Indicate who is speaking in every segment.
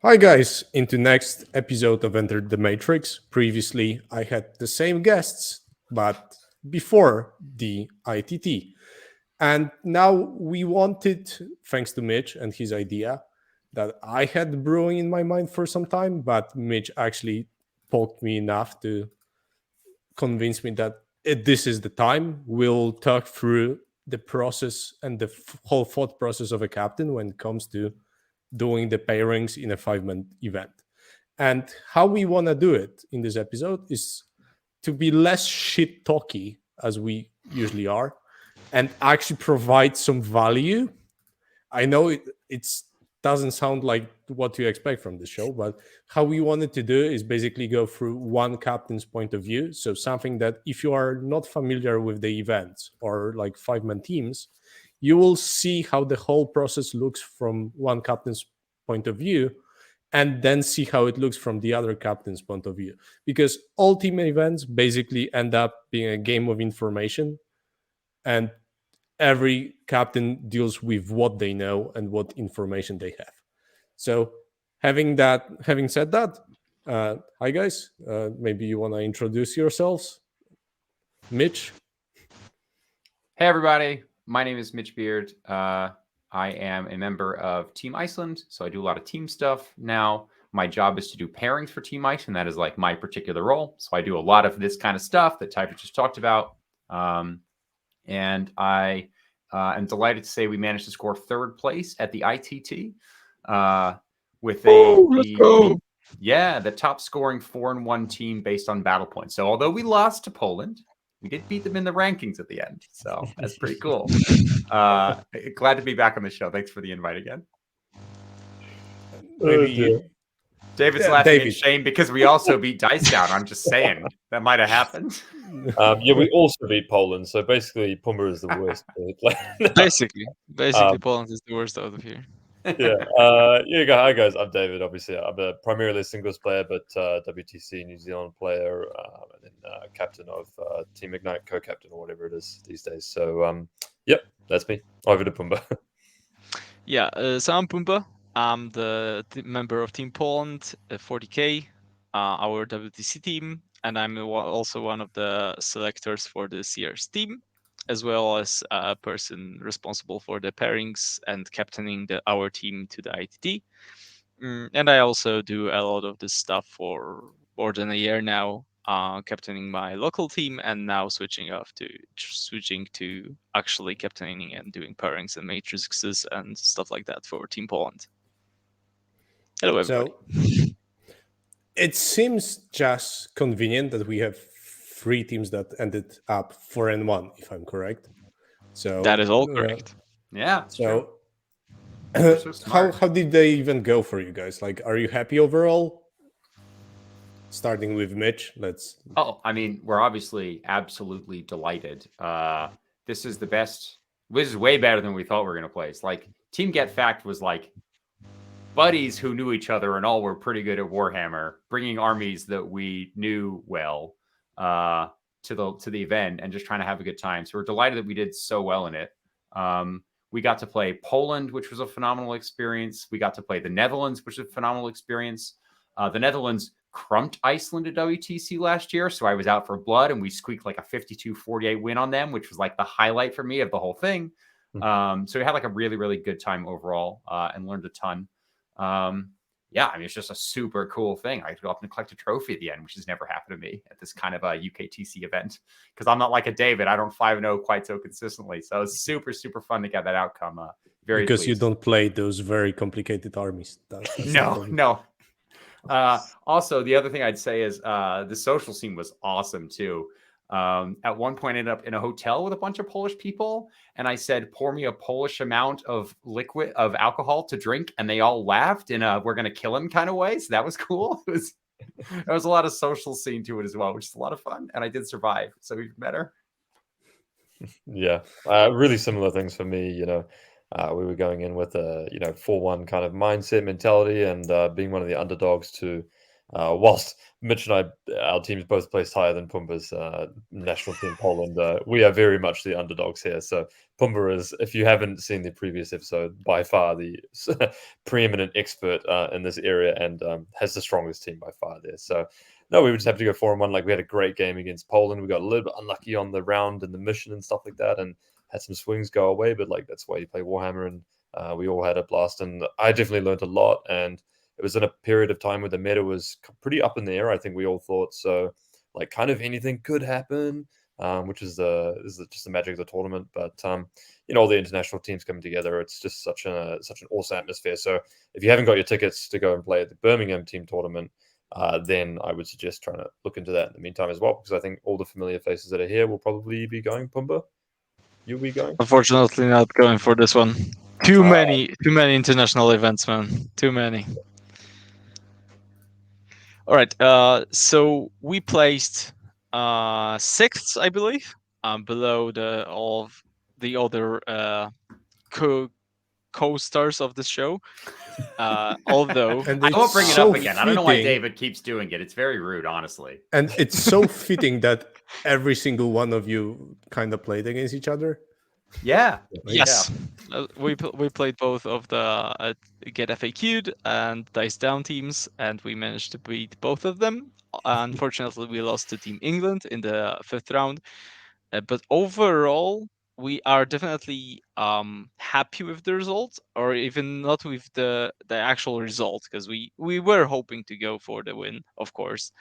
Speaker 1: Hi guys, into next episode of Enter the Matrix. Previously, I had the same guests, but before the ITT. And now we wanted, thanks to Mitch and his idea, that I had brewing in my mind for some time, but Mitch actually poked me enough to convince me that this is the time. We'll talk through the process and the whole thought process of a captain when it comes to doing the pairings in a 5-man event. And how we want to do it in this episode is to be less shit talky as we usually are and actually provide some value. I know it doesn't sound like what you expect from the show, but how we wanted to do is basically go through one captain's point of view. So something that if you are not familiar with the events or like 5-man teams, you will see how the whole process looks from one captain's point of view and then see how it looks from the other captain's point of view. Because all team events basically end up being a game of information, and every captain deals with what they know and what information they have. So, having said that, hi guys. Maybe you want to introduce yourselves, Mitch.
Speaker 2: Hey everybody, my name is Mitch Beard. I am a member of Team Iceland, so I do a lot of team stuff now. My job is to do pairings for Team Iceland. That is like my particular role. So I do a lot of this kind of stuff that Typhus just talked about. And I am delighted to say we managed to score third place at the ITT with the top scoring 4-1 team based on battle points. So although we lost to Poland, we did beat them in the rankings at the end. So that's pretty cool. Glad to be back on the show. Thanks for the invite again. David's laughing in shame because we also beat Dice Down. I'm just saying that might have happened.
Speaker 3: We also beat Poland. So basically, Pumba is the worst.
Speaker 4: basically, Poland is the worst out of here.
Speaker 3: Hi guys, I'm David. Obviously, I'm primarily a singles player, but WTC New Zealand player, and then captain of Team Ignite, co-captain or whatever it is these days. So, that's me. Over to Pumba.
Speaker 4: So I'm Pumba. I'm the member of Team Poland, 40K, our WTC team, and I'm also one of the selectors for this year's team, as well as a person responsible for the pairings and captaining our team to the ITT. And I also do a lot of this stuff for more than a year now, captaining my local team, and now switching to actually captaining and doing pairings and matrices and stuff like that for Team Poland. Hello, everybody.
Speaker 1: So it seems just convenient that we have 3 teams that ended up 4-1, if I'm correct. So
Speaker 4: that is all correct.
Speaker 2: Yeah.
Speaker 1: So how did they even go for you guys? Like, are you happy overall? Starting with Mitch,
Speaker 2: we're obviously absolutely delighted. This is the best. This is way better than we thought we were going to play. It's like Team Get Fact was like buddies who knew each other and all were pretty good at Warhammer, bringing armies that we knew well to the event and just trying to have a good time. So we're delighted that we did so well in it. We got to play Poland, which was a phenomenal experience. We got to play the Netherlands, which was a phenomenal experience. The Netherlands crumped Iceland at WTC last year, so I was out for blood, and we squeaked like a 52-48 win on them, which was like the highlight for me of the whole thing. So we had like a really, really good time overall and learned a ton. It's just a super cool thing. I go up and collect a trophy at the end, which has never happened to me at this kind of a UKTC event, because I'm not like a David. I don't 5-0 quite so consistently. So it's super, super fun to get that outcome.
Speaker 1: Because
Speaker 2: pleased.
Speaker 1: You don't play those very complicated armies.
Speaker 2: No. Also, the other thing I'd say is the social scene was awesome too. At one point, I ended up in a hotel with a bunch of Polish people, and I said, "Pour me a Polish amount of alcohol to drink," and they all laughed in a "we're gonna kill him" kind of way. So that was cool. There was a lot of social scene to it as well, which is a lot of fun, and I did survive, so even better.
Speaker 3: Yeah, really similar things for me. We were going in with a 4-1 kind of mindset mentality, and being one of the underdogs to whilst Mitch and our teams both placed higher than Pumba's national team Poland, we are very much the underdogs here. So Pumba is, if you haven't seen the previous episode, by far the preeminent expert in this area and has the strongest team by far there. So no, we would just have to go 4-1. Like, we had a great game against Poland. We got a little bit unlucky on the round and the mission and stuff like that, and had some swings go away. But like, that's why you play Warhammer, and we all had a blast. And I definitely learned a lot. And it was in a period of time where the meta was pretty up in the air. I think we all thought so. Like, kind of anything could happen, which is just the magic of the tournament. But all the international teams coming together, it's just such an awesome atmosphere. So if you haven't got your tickets to go and play at the Birmingham team tournament, then I would suggest trying to look into that in the meantime as well, because I think all the familiar faces that are here will probably be going. Pumba, you'll be going?
Speaker 4: Unfortunately, not going for this one. Too many international events, man. Too many. All right. So we placed 6th, I believe, below all of the other co-stars of the show. Although
Speaker 1: And
Speaker 2: I won't bring it up again. I don't know why
Speaker 1: fitting.
Speaker 2: David keeps doing it. It's very rude, honestly.
Speaker 1: And it's so fitting that every single one of you kind of played against each other.
Speaker 2: Yeah.
Speaker 4: yes, we played both of the Get FAQ'd and Dice Down teams, and we managed to beat both of them. Unfortunately, we lost to Team England in the 5th round, but overall, we are definitely happy with the result, or even not with the actual result, because we were hoping to go for the win, of course.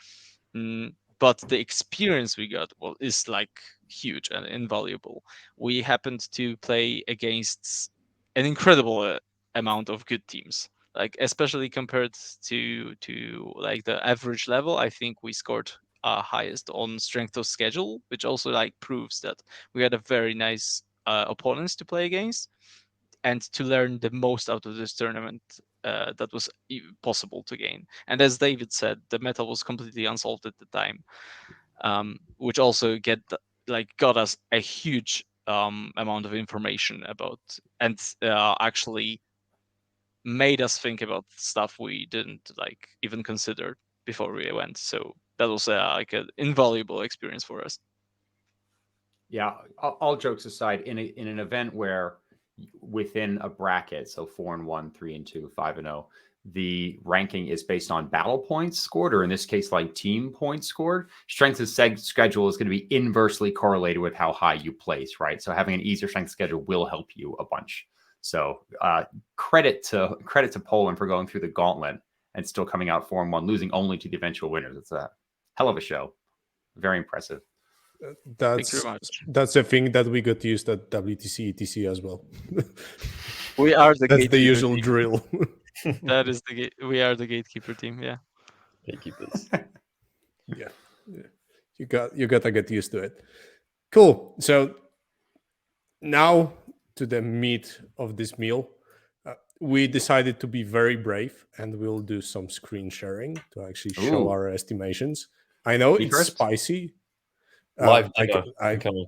Speaker 4: But the experience we got is like huge and invaluable. We happened to play against an incredible amount of good teams, like especially compared to like the average level. I think we scored highest on strength of schedule, which also like proves that we had a very nice opponents to play against, and to learn the most out of this tournament that was possible to gain. And as David said, the meta was completely unsolved at the time, which also got us a huge amount of information about, and actually made us think about stuff we didn't like even consider before we went. So that was like an invaluable experience for us.
Speaker 2: Yeah, all jokes aside, in an event where within a bracket, so 4-1, 3-2, 5-0, the ranking is based on battle points scored, or in this case, like team points scored. Strength of schedule is going to be inversely correlated with how high you place, right? So having an easier strength schedule will help you a bunch. So credit to Poland for going through the gauntlet and still coming out 4-1, losing only to the eventual winners. It's a hell of a show. Very impressive.
Speaker 1: That's the thing that we got used at WTC ETC as well.
Speaker 4: We are the
Speaker 1: that's the usual drill.
Speaker 4: That is we are the gatekeeper team. Yeah,
Speaker 3: Gatekeepers.
Speaker 1: yeah. You gotta get used to it. Cool. So now to the meat of this meal. We decided to be very brave, and we'll do some screen sharing to actually show our estimations. I know it's spicy.
Speaker 3: Live
Speaker 1: coming.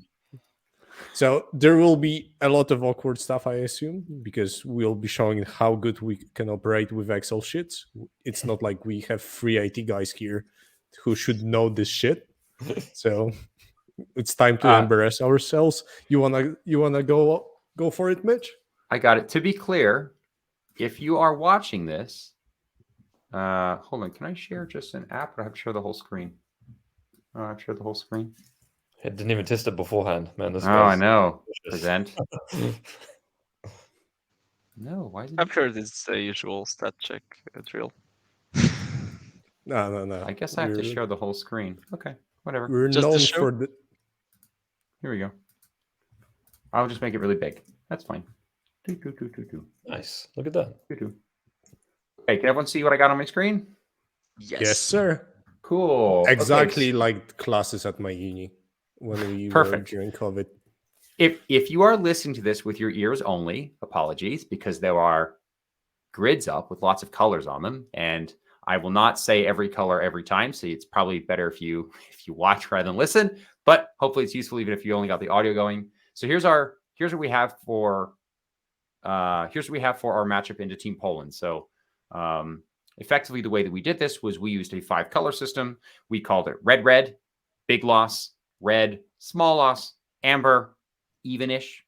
Speaker 1: So there will be a lot of awkward stuff, I assume, because we'll be showing how good we can operate with Excel sheets. It's not like we have 3 IT guys here who should know this shit. So it's time to embarrass ourselves. You wanna go for it, Mitch?
Speaker 2: I got it. To be clear, if you are watching this, hold on. Can I share just an app, or I have to share the whole screen? I've shared the whole screen.
Speaker 3: I didn't even test it beforehand, man.
Speaker 2: I know. Present. No, why is it?
Speaker 4: I'm sure it's the usual stat check drill.
Speaker 1: No.
Speaker 2: I guess I have to share the whole screen. Okay, whatever.
Speaker 1: We're
Speaker 4: just
Speaker 1: known for the.
Speaker 2: Here we go. I'll just make it really big. That's fine.
Speaker 3: Nice. Look at that.
Speaker 2: Hey, can everyone see what I got on my screen?
Speaker 1: Yes, sir.
Speaker 2: Cool.
Speaker 1: Exactly like classes at my uni when we were during COVID.
Speaker 2: If you are listening to this with your ears only, apologies, because there are grids up with lots of colors on them, and I will not say every color every time, so it's probably better if you watch rather than listen. But hopefully it's useful even if you only got the audio going. So here's what we have for our matchup into Team Poland. So Effectively, the way that we did this was we used a 5-color system. We called it red, red, big loss, red, small loss, amber, even-ish,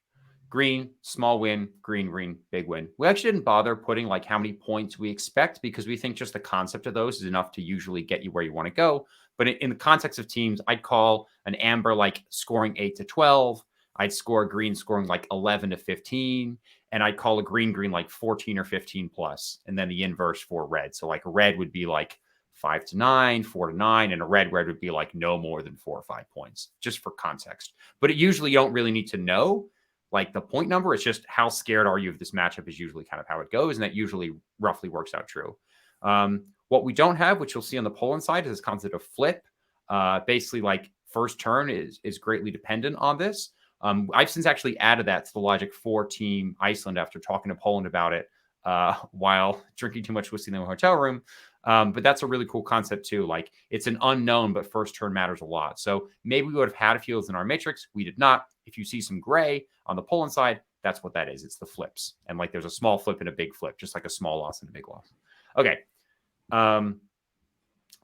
Speaker 2: green, small win, green, green, big win. We actually didn't bother putting like how many points we expect because we think just the concept of those is enough to usually get you where you want to go. But in the context of teams, I'd call an amber like scoring 8 to 12. I'd score a green scoring like 11 to 15. And I'd call a green like 14 or 15 plus. And then the inverse for red. So like a red would be like 5 to 9, 4 to 9. And a red would be like no more than 4 or 5 points, just for context. But it usually you don't really need to know like the point number. It's just how scared are you of this matchup is usually kind of how it goes. And that usually roughly works out true. What we don't have, which you'll see on the Poland side, is this concept of flip. Basically, like first turn is greatly dependent on this. I've since actually added that to the logic for Team Iceland after talking to Poland about it while drinking too much whiskey in the hotel room. But that's a really cool concept too. Like it's an unknown, but first turn matters a lot. So maybe we would have had a few in our matrix. We did not. If you see some gray on the Poland side, that's what that is. It's the flips. And like there's a small flip and a big flip, just like a small loss and a big loss. Okay.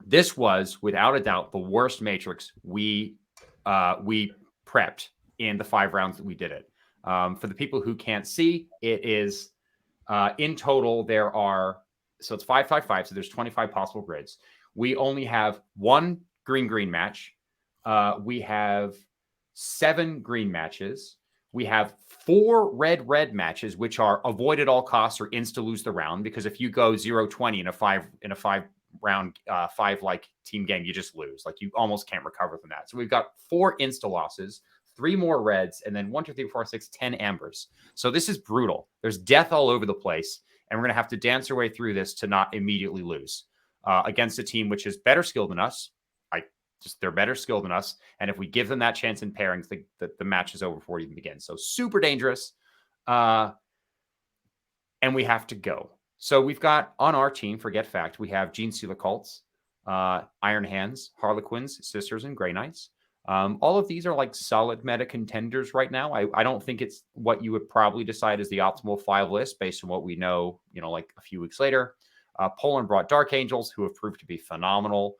Speaker 2: This was without a doubt the worst matrix we prepped in the 5 rounds that we did it. For the people who can't see, it is in total there are, so it's 5, 5, 5. So there's 25 possible grids. We only have 1 green match. We have 7 green matches. We have 4 red matches, which are avoid at all costs or insta lose the round. Because if you go 0-20 in a 5 round 5 like team game, you just lose. Like you almost can't recover from that. So we've got 4 insta losses, 3 more reds, and then 1, 2, 3, 4, 6, 10 ambers. So this is brutal. There's death all over the place, and we're going to have to dance our way through this to not immediately lose against a team which is better skilled than us. They're better skilled than us, and if we give them that chance in pairings, the match is over before it even begins. So super dangerous, and we have to go. So we've got on our team for Get Fact, we have Gene Stealer Cults, Iron Hands, Harlequins, Sisters, and Grey Knights. All of these are like solid meta contenders right now. I don't think it's what you would probably decide is the optimal 5 list based on what we know, like a few weeks later. Poland brought Dark Angels, who have proved to be phenomenal.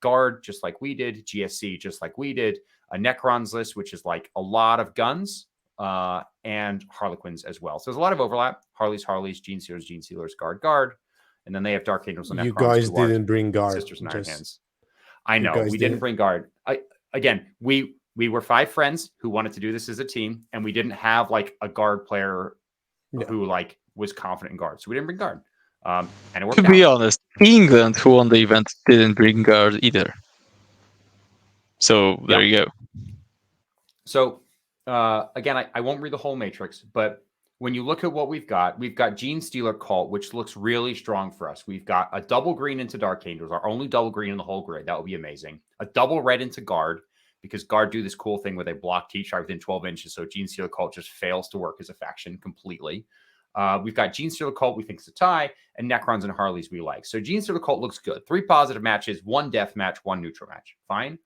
Speaker 2: Guard, just like we did. GSC, just like we did. A Necrons list, which is like a lot of guns, and Harlequins as well. So there's a lot of overlap. Harleys, Gene Stealers, Guard. And then they have Dark Angels and Necrons.
Speaker 1: You guys didn't bring Guard.
Speaker 2: Sisters and Iron Hands. I know, we didn't bring Guard. Again, we were 5 friends who wanted to do this as a team, and we didn't have like a Guard player who like was confident in Guard. So we didn't bring Guard. And it worked out.
Speaker 4: To be honest, England, who won the event, didn't bring Guard either. So there you go.
Speaker 2: So again, I won't read the whole matrix, but when you look at what we've got Gene Stealer Cult, which looks really strong for us. We've got a double green into Dark Angels, our only double green in the whole grid. That would be amazing. A double red into Guard, because Guard do this cool thing where they block T-Char within 12 inches. So Gene Stealer Cult just fails to work as a faction completely. We've got Gene Stealer Cult, we think is a tie, and Necrons and Harleys we like. So Gene Stealer Cult looks good. 3 positive matches, 1 death match, 1 neutral match. Fine.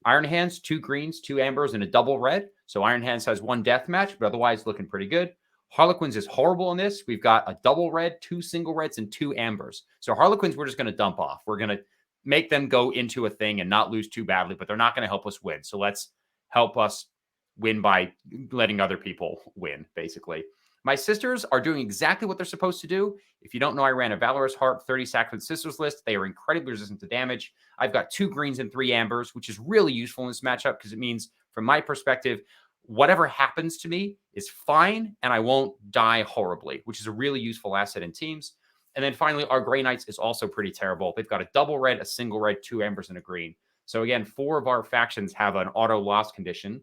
Speaker 2: Iron Hands, 2 greens, 2 ambers, and a double red. So Iron Hands has 1 death match, but otherwise looking pretty good. Harlequins is horrible in this. We've got a double red, 2 single reds, and 2 ambers. So Harlequins, we're just going to dump off. We're going to make them go into a thing and not lose too badly, but they're not going to help us win. So let's help us win by letting other people win, basically. My sisters are doing exactly what they're supposed to do. If you don't know, I ran a Valorous Heart 30 Sacred Sisters list. They are incredibly resistant to damage. I've got 2 greens and 3 ambers, which is really useful in this matchup because it means, from my perspective, whatever happens to me is fine and I won't die horribly, which is a really useful asset in teams. And then finally, our Grey Knights is also pretty terrible. They've got a double red, a single red, 2 ambers, and a green. So again, 4 of our factions have an auto loss condition.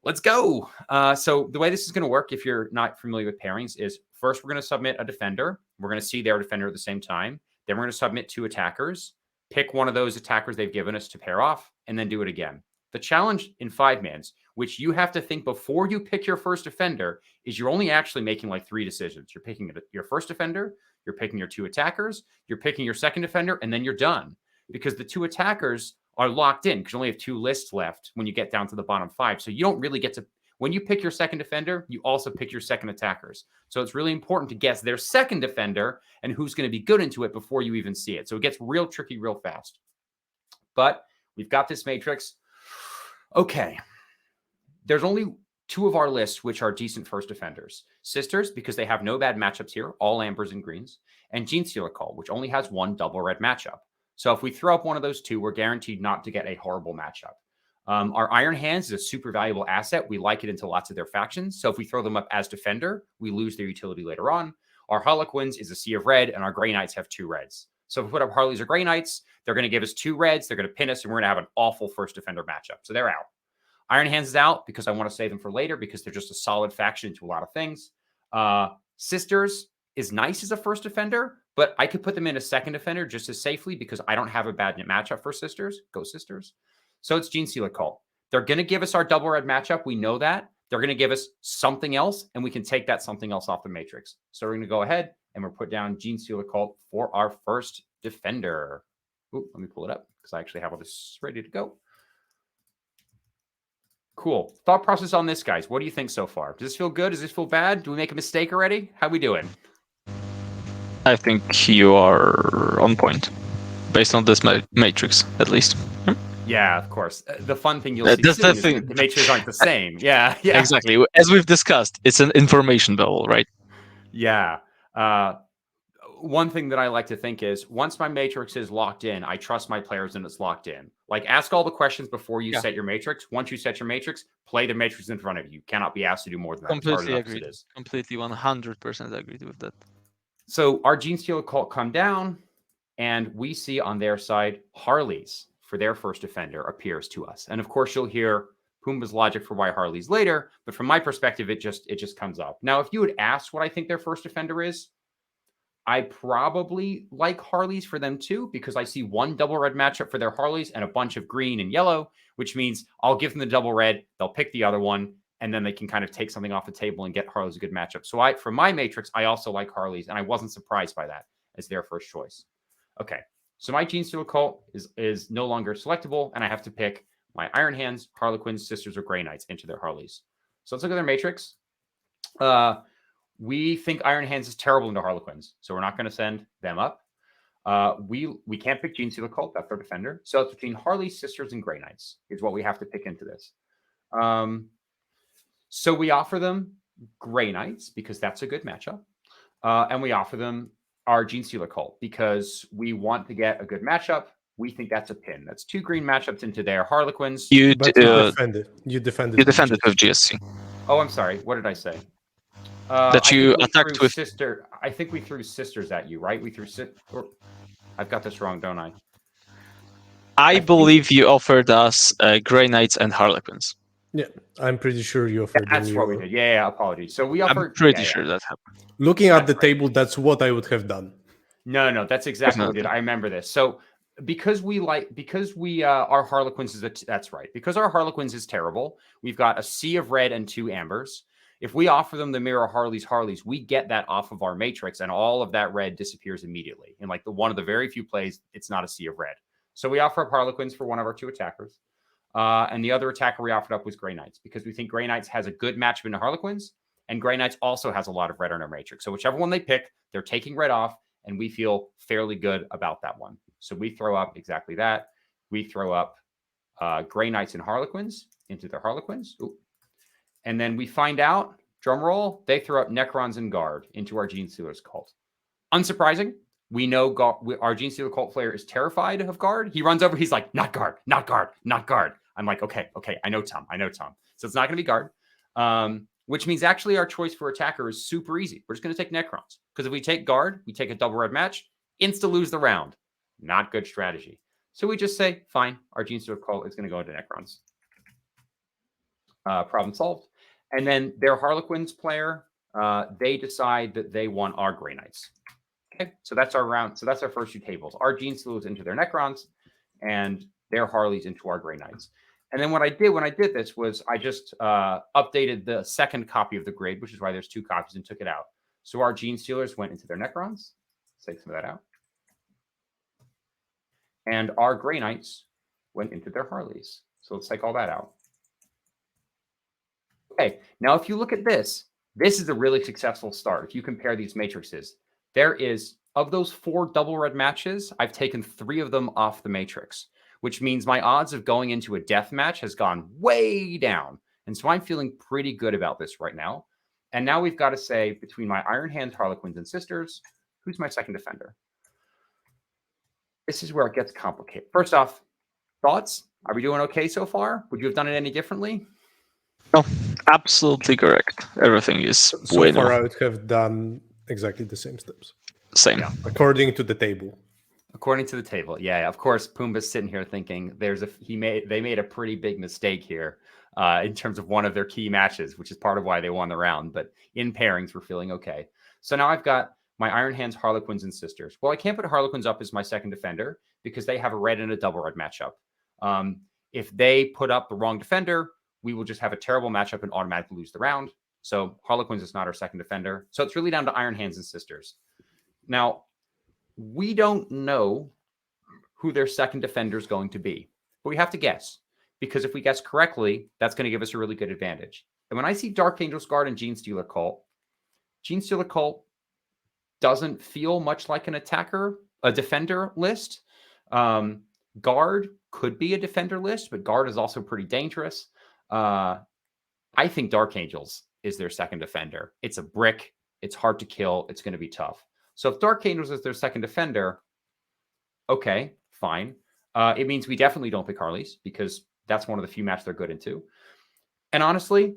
Speaker 2: Let's go. So the way this is going to work, if you're not familiar with pairings, is first we're going to submit a defender. We're going to see their defender at the same time. Then we're going to submit 2 attackers. Pick one of those attackers they've given us to pair off, and then do it again. The challenge in 5-mans, which you have to think before you pick your first defender, is you're only actually making like 3 decisions. You're picking your first defender, you're picking your 2 attackers, you're picking your second defender, and then you're done. Because the 2 attackers are locked in because you only have 2 lists left when you get down to the bottom 5. So you don't really get to, When you pick your second defender, you also pick your second attackers. So it's really important to guess their second defender and who's going to be good into it before you even see it. So it gets real tricky real fast. But we've got this matrix. Okay. There's only 2 of our lists which are decent first defenders. Sisters, because they have no bad matchups here, all ambers and greens, and Genestealer Cult, which only has 1 double red matchup. So if we throw up one of those 2, we're guaranteed not to get a horrible matchup. Our Iron Hands is a super valuable asset. We like it into lots of their factions. So if we throw them up as defender, we lose their utility later on. Our Harlequins is a sea of red, and our Grey Knights have 2 reds. So if we put up Harleys or Grey Knights, they're going to give us 2 reds. They're going to pin us, and we're going to have an awful first defender matchup. So they're out. Iron Hands is out because I want to save them for later because they're just a solid faction to a lot of things. Sisters is nice as a first defender, but I could put them in a second defender just as safely because I don't have a bad matchup for Sisters. Go Sisters. So it's Genestealer Cult. They're going to give us our double red matchup. We know that. They're going to give us something else, and we can take that something else off the matrix. So we're going to go ahead and we'll put down Genestealer Cult for our first defender. Ooh, let me pull it up because I actually have all this ready to go. Cool. Thought process on this, guys. What do you think so far? Does this feel good? Does this feel bad? Do we make a mistake already? How we doing?
Speaker 4: I think you are on point, based on this matrix, at least.
Speaker 2: Yeah, of course. The fun thing you'll see
Speaker 4: That's
Speaker 2: soon
Speaker 4: the
Speaker 2: is
Speaker 4: thing.
Speaker 2: that the matrices aren't the same. Yeah, yeah.
Speaker 4: Exactly. As we've discussed, it's an information bubble, right?
Speaker 2: Yeah. One thing that I like to think is once my matrix is locked in, I trust my players and it's locked in. Like ask all the questions before you set your matrix. Once you set your matrix, play the matrix in front of you. You cannot be asked to do more than that.
Speaker 4: Completely agreed. Completely 100% agreed with that.
Speaker 2: So our Genestealer Cult come down, and we see on their side Harleys for their first defender appears to us. And of course, you'll hear Pumba's logic for why Harleys later, but from my perspective, it just comes up. Now, if you had asked what I think their first defender is, I probably like Harleys for them too, because I see 1 double red matchup for their Harleys and a bunch of green and yellow, which means I'll give them the double red, they'll pick the other one, and then they can kind of take something off the table and get Harleys a good matchup. So for my matrix, I also like Harleys, and I wasn't surprised by that as their first choice. Okay, so my Genestealer Cult is no longer selectable, and I have to pick my Iron Hands, Harlequins, Sisters, or Grey Knights into their Harleys. So let's look at their matrix. We think Iron Hands is terrible into Harlequins, so we're not going to send them up. We can't pick Genestealer Cult. That's our defender. So it's between Harley, Sisters, and Grey Knights is what we have to pick into this. So we offer them Grey Knights because that's a good matchup. And we offer them our Genestealer Cult because we want to get a good matchup. We think that's a pin. That's 2 green matchups into their Harlequins.
Speaker 1: You defended. You defended
Speaker 4: with GSC.
Speaker 2: Oh, I'm sorry. What did I say?
Speaker 4: That you attacked with
Speaker 2: Sister. I think we threw Sisters at you, right? We threw I've got this wrong, don't I?
Speaker 4: I believe you offered us Grey Knights and Harlequins.
Speaker 1: Yeah, I'm pretty sure you offered.
Speaker 2: That's what we did. Yeah, apologies. So we offered.
Speaker 4: I'm pretty sure that happened.
Speaker 1: Looking at the table, that's what I would have done.
Speaker 2: No, that's exactly what we did. I remember this. So because our Harlequins that's right. Because our Harlequins is terrible, we've got a sea of red and 2 ambers. If we offer them the mirror Harleys, we get that off of our matrix, and all of that red disappears immediately. And like one of the very few plays, it's not a sea of red. So we offer up Harlequins for one of our 2 attackers. And the other attacker we offered up was Grey Knights because we think Grey Knights has a good matchup into Harlequins, and Grey Knights also has a lot of red on our matrix. So whichever one they pick, they're taking red off, and we feel fairly good about that one. So we throw up exactly that. We throw up Grey Knights and Harlequins into their Harlequins. Ooh. And then we find out, drum roll, they throw up Necrons and Guard into our Genestealer's Cult. Unsurprising. We know our Genestealer Cult player is terrified of Guard. He runs over. He's like, not Guard, not Guard, not Guard. I'm like, okay. I know Tom. So it's not going to be Guard, which means actually our choice for attacker is super easy. We're just going to take Necrons because if we take Guard, we take a double red match, insta lose the round. Not good strategy. So we just say, fine, our Genestealer Cult is going to go into Necrons. Problem solved. And then their Harlequins player, they decide that they want our Grey Knights. Okay, so that's our round. So that's our first 2 tables. Our Genestealers into their Necrons, and their Harleys into our Grey Knights. And then what I did when I did this was I just updated the second copy of the grid, which is why there's 2 copies, and took it out. So our Genestealers went into their Necrons. Let's take some of that out. And our Grey Knights went into their Harleys. So let's take all that out. Okay, now if you look at this, this is a really successful start. If you compare these matrices, there is, of those 4 double red matches, I've taken 3 of them off the matrix, which means my odds of going into a death match has gone way down. And so I'm feeling pretty good about this right now. And now we've got to say, between my Iron Hands, Harlequins, and Sisters, who's my second defender? This is where it gets complicated. First off, thoughts? Are we doing okay so far? Would you have done it any differently?
Speaker 4: No, absolutely correct. Everything is
Speaker 1: So
Speaker 4: bueno.
Speaker 1: far, I would have done exactly the same steps
Speaker 4: Same.
Speaker 2: Yeah.
Speaker 1: according to the table.
Speaker 2: According to the table, yeah. Of course, Pumba's sitting here thinking they made a pretty big mistake here in terms of one of their key matches, which is part of why they won the round. But in pairings, we're feeling okay. So now I've got my Iron Hands, Harlequins, and Sisters. Well, I can't put Harlequins up as my second defender because they have a red and a double red matchup. If they put up the wrong defender, we will just have a terrible matchup and automatically lose the round. So Harlequins is not our second defender. So it's really down to Iron Hands and Sisters. Now, we don't know who their second defender is going to be, but we have to guess, because if we guess correctly, that's going to give us a really good advantage. And when I see Dark Angel's Guard and Genestealer Cult doesn't feel much like an attacker, a defender list. Guard could be a defender list, but Guard is also pretty dangerous. I think Dark Angels is their second defender. It's a brick. It's hard to kill. It's going to be tough. So if Dark Angels is their second defender, okay, fine. It means we definitely don't pick Harleys because that's one of the few matches they're good into. And honestly,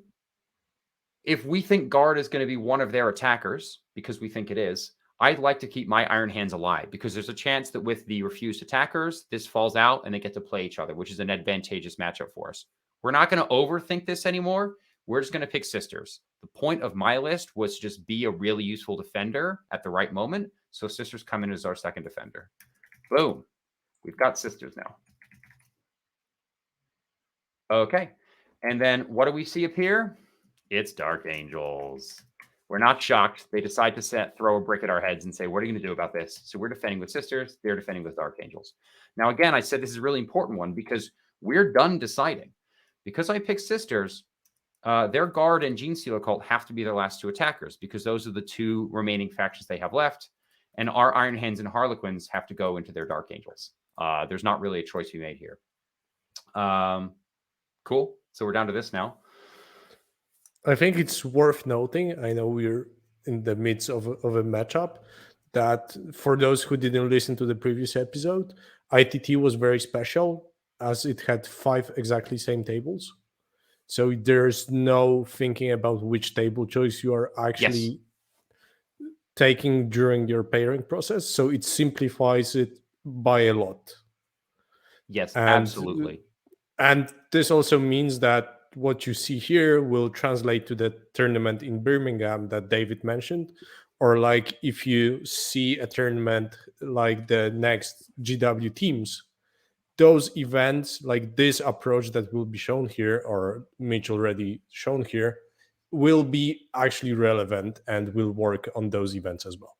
Speaker 2: if we think Guard is going to be one of their attackers, because we think it is, I'd like to keep my Iron Hands alive because there's a chance that with the refused attackers, this falls out and they get to play each other, which is an advantageous matchup for us. We're not going to overthink this anymore. We're just going to pick Sisters. The point of my list was to just be a really useful defender at the right moment. So Sisters come in as our second defender. Boom. We've got Sisters now. Okay. And then what do we see appear? It's Dark Angels. We're not shocked. They decide to throw a brick at our heads and say, what are you going to do about this? So we're defending with Sisters. They're defending with Dark Angels. Now, again, I said this is a really important one because we're done deciding. Because I picked Sisters, their Guard and Genestealer Cult have to be their last 2 attackers because those are the 2 remaining factions they have left. And our Iron Hands and Harlequins have to go into their Dark Angels. There's not really a choice we made here. Cool. So we're down to this now.
Speaker 1: I think it's worth noting, I know we're in the midst of a matchup, that for those who didn't listen to the previous episode, ITT was very special as it had 5 exactly same tables. So there's no thinking about which table choice you are actually taking during your pairing process. So it simplifies it by a lot.
Speaker 2: Yes, absolutely.
Speaker 1: And this also means that what you see here will translate to the tournament in Birmingham that David mentioned. Or like if you see a tournament like the next GW teams, those events, like this approach that will be shown here, or Mitch already shown here, will be actually relevant and will work on those events as well.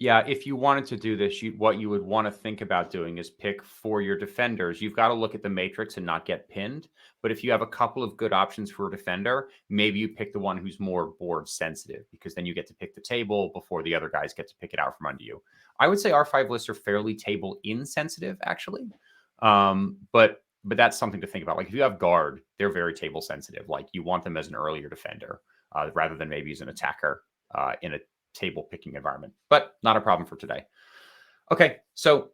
Speaker 2: Yeah, if you wanted to do this, what you would want to think about doing is pick for your defenders. You've got to look at the matrix and not get pinned. But if you have a couple of good options for a defender, maybe you pick the one who's more board sensitive because then you get to pick the table before the other guys get to pick it out from under you. I would say our 5 lists are fairly table insensitive, actually. But that's something to think about. Like if you have Guard, they're very table sensitive. Like you want them as an earlier defender rather than maybe as an attacker in a table picking environment, but not a problem for today. Okay, so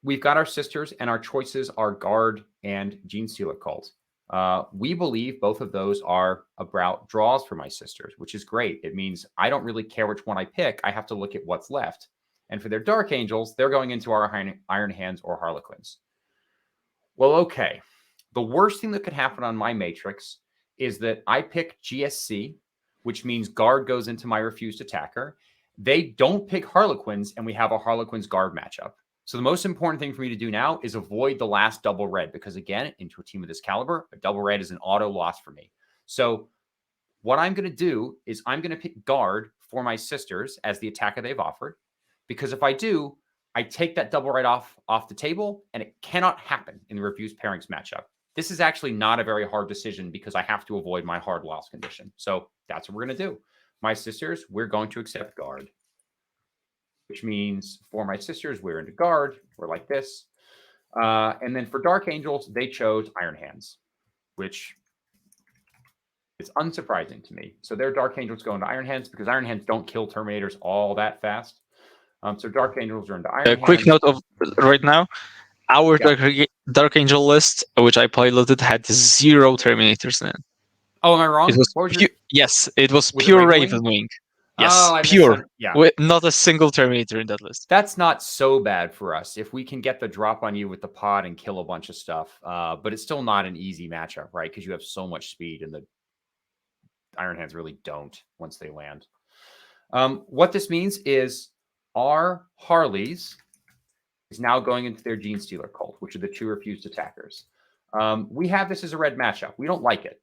Speaker 2: we've got our Sisters and our choices are Guard and Genestealer Cult. We believe both of those are about draws for my Sisters, which is great. It means I don't really care which one I pick. I have to look at what's left. And for their Dark Angels, they're going into our Iron Hands or Harlequins. Well, okay. The worst thing that could happen on my matrix is that I pick GSC, which means Guard goes into my refused attacker. They don't pick Harlequins, and we have a Harlequins Guard matchup. So the most important thing for me to do now is avoid the last double red, because again, into a team of this caliber, a double red is an auto loss for me. So what I'm going to do is I'm going to pick Guard for my Sisters as the attacker they've offered, because if I do, I take that double red off the table, and it cannot happen in the refused pairings matchup. this is actually not a very hard decision because I have to avoid my hard loss condition. So that's what we're going to do. My sisters, we're going to accept guard, which means for my sisters, we're into guard. We're like this. And then for Dark Angels, they chose Iron Hands, which is unsurprising to me. So their Dark Angels go into Iron Hands because Iron Hands don't kill Terminators all that fast. So Dark Angels are into Iron Hands.
Speaker 4: Quick note of right now, our Dark Angel list, which I piloted, had 0 Terminators in it.
Speaker 2: Oh, am I wrong?
Speaker 4: It was yes, it was pure Raven Wing. Yes, pure. With not a single Terminator in that list.
Speaker 2: That's not so bad for us if we can get the drop on you with the pod and kill a bunch of stuff. But it's still not an easy matchup, right? Because you have so much speed, and the Iron Hands really don't once they land. What this means is our Harleys is now going into their Gene Stealer cult, which are the 2 refused attackers. We have this as a red matchup. We don't like it.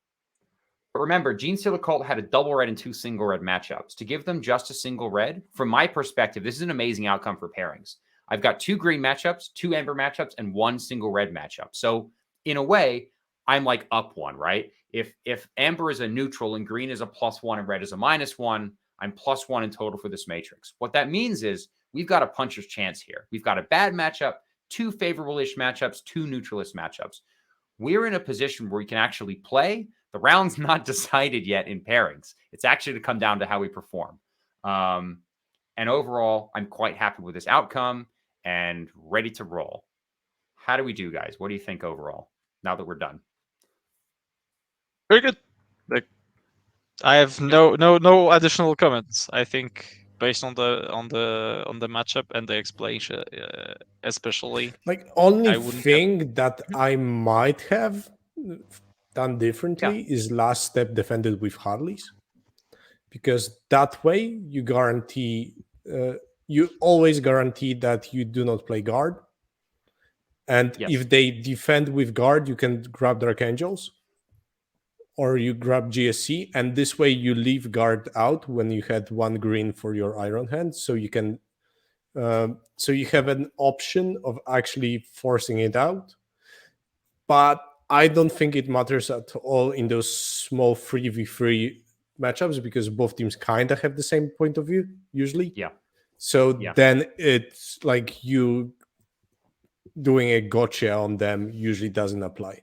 Speaker 2: But remember, Gene Stealer cult had a double red and 2 single red matchups. To give them just a single red, from my perspective, this is an amazing outcome for pairings. I've got 2 green matchups, 2 amber matchups, and 1 single red matchup. So in a way, I'm like up 1, right? If amber is a neutral and green is a +1 and red is a -1, I'm +1 in total for this matrix. What that means is we've got a puncher's chance here. We've got a bad matchup, 2 favorable-ish matchups, 2 neutralist matchups. We're in a position where we can actually play. The round's not decided yet in pairings. It's actually to come down to how we perform. And overall, I'm quite happy with this outcome and ready to roll. How do we do, guys? What do you think overall, now that we're done?
Speaker 4: Very good. Like, I have no additional comments. I think based on the matchup and the explanation, especially.
Speaker 1: Like, only thing that I might have done differently is last step defended with Harleys, because that way you guarantee you always guarantee that you do not play guard, and if they defend with guard, you can grab Dark Angels or you grab GSC, and this way you leave guard out when you had 1 green for your Iron Hand, so you can so you have an option of actually forcing it out. But I don't think it matters at all in those small 3v3 matchups, because both teams kind of have the same point of view usually. So then it's like you doing a gotcha on them usually doesn't apply.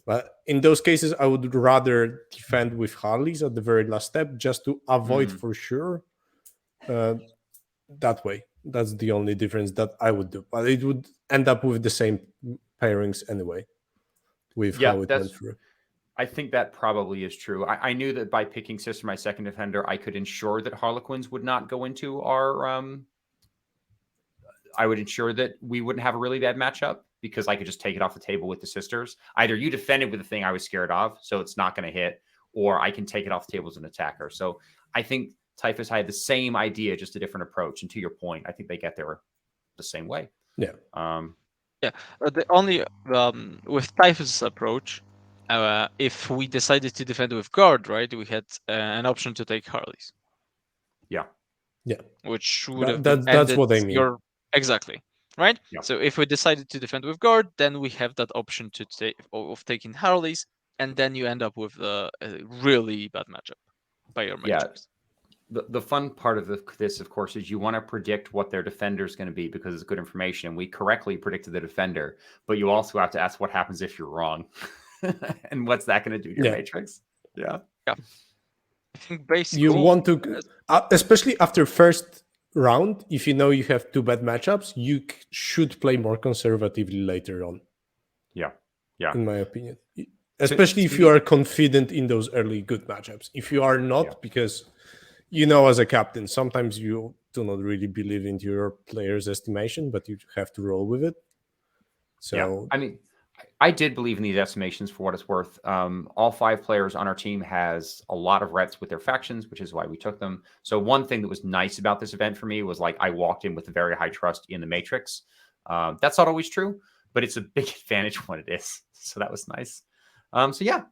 Speaker 1: But in those cases, I would rather defend with Harleys at the very last step, just to avoid for sure. That way, that's the only difference that I would do. But it would end up with the same pairings anyway, with how it went through.
Speaker 2: I think that probably is true. I knew that by picking Sister, my second defender, I could ensure that Harlequins would not go into our... I would ensure that we wouldn't have a really bad matchup, because I could just take it off the table with the sisters. Either you defended with the thing I was scared of, so it's not going to hit, or I can take it off the table as an attacker. So I think Typhus had the same idea, just a different approach. And to your point, I think they get there the same way.
Speaker 1: Yeah.
Speaker 4: The only with Typhus' approach, if we decided to defend with guard, right, we had an option to take Harleys.
Speaker 1: Yeah.
Speaker 4: Which would have
Speaker 1: that's what I mean.
Speaker 4: Exactly. Right? So if we decided to defend with guard, then we have that option to of taking Harleys, and then you end up with a really bad matchup by your matrix.
Speaker 2: The fun part of this, of course, is you want to predict what their defender is going to be, because it's good information. We correctly predicted the defender, but you also have to ask what happens if you're wrong. And what's that going to do to your matrix?
Speaker 4: I think basically
Speaker 1: you want to, especially after first round, if you know you have 2 bad matchups, you should play more conservatively later on. In my opinion, especially if you are confident in those early good matchups. If you are not, because as a captain, sometimes you do not really believe in your player's estimation, but you have to roll with it. So
Speaker 2: I mean, I did believe in these estimations for what it's worth. All 5 players on our team has a lot of reps with their factions, which is why we took them. So one thing that was nice about this event for me was, like, I walked in with a very high trust in the matrix. That's not always true, but it's a big advantage when it is. So that was nice. So yeah,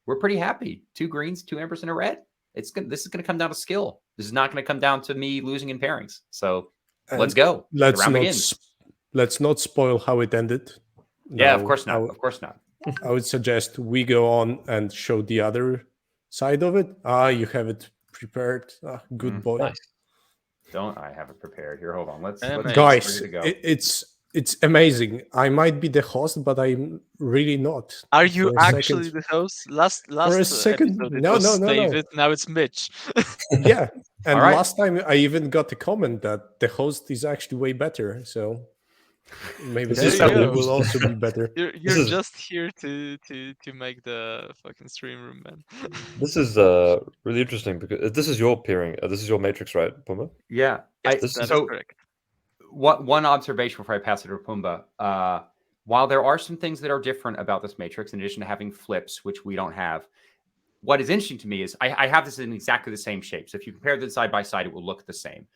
Speaker 2: we're pretty happy. 2 greens, 2 ambers, and a red. This is going to come down to skill. This is not going to come down to me losing in pairings. So let's go.
Speaker 1: Let's not spoil how it ended.
Speaker 2: Yeah, of course not. Of course not.
Speaker 1: I would suggest we go on and show the other side of it. You have it prepared. Good boy.
Speaker 3: Nice.
Speaker 2: Don't I have it prepared here? Hold on. Let's
Speaker 4: Amazing.
Speaker 2: get
Speaker 1: Guys,
Speaker 2: ready to go.
Speaker 1: it's amazing. I might be the host, but I'm really not.
Speaker 4: Are you
Speaker 1: For a
Speaker 4: actually
Speaker 1: second.
Speaker 4: the host? Last
Speaker 1: For a second,
Speaker 4: episode it
Speaker 1: no,
Speaker 4: was
Speaker 1: no.
Speaker 4: David. Now it's Mitch.
Speaker 1: Yeah, and
Speaker 2: All right.
Speaker 1: last time I even got a comment that the host is actually way better. So maybe
Speaker 3: This
Speaker 1: this
Speaker 4: is
Speaker 1: time
Speaker 4: so
Speaker 1: it will also be better.
Speaker 4: You're
Speaker 3: is-
Speaker 4: just here to make the fucking stream room, man.
Speaker 3: This is really interesting because this is your pairing. This is your matrix, right, Pumba?
Speaker 2: Yeah.
Speaker 4: Yes,
Speaker 3: This
Speaker 4: that
Speaker 3: is-
Speaker 4: is
Speaker 2: so
Speaker 4: correct.
Speaker 2: one observation before I pass it to Pumba. While there are some things that are different about this matrix, in addition to having flips, which we don't have, what is interesting to me is I have this in exactly the same shape. So if you compare them side by side, it will look the same.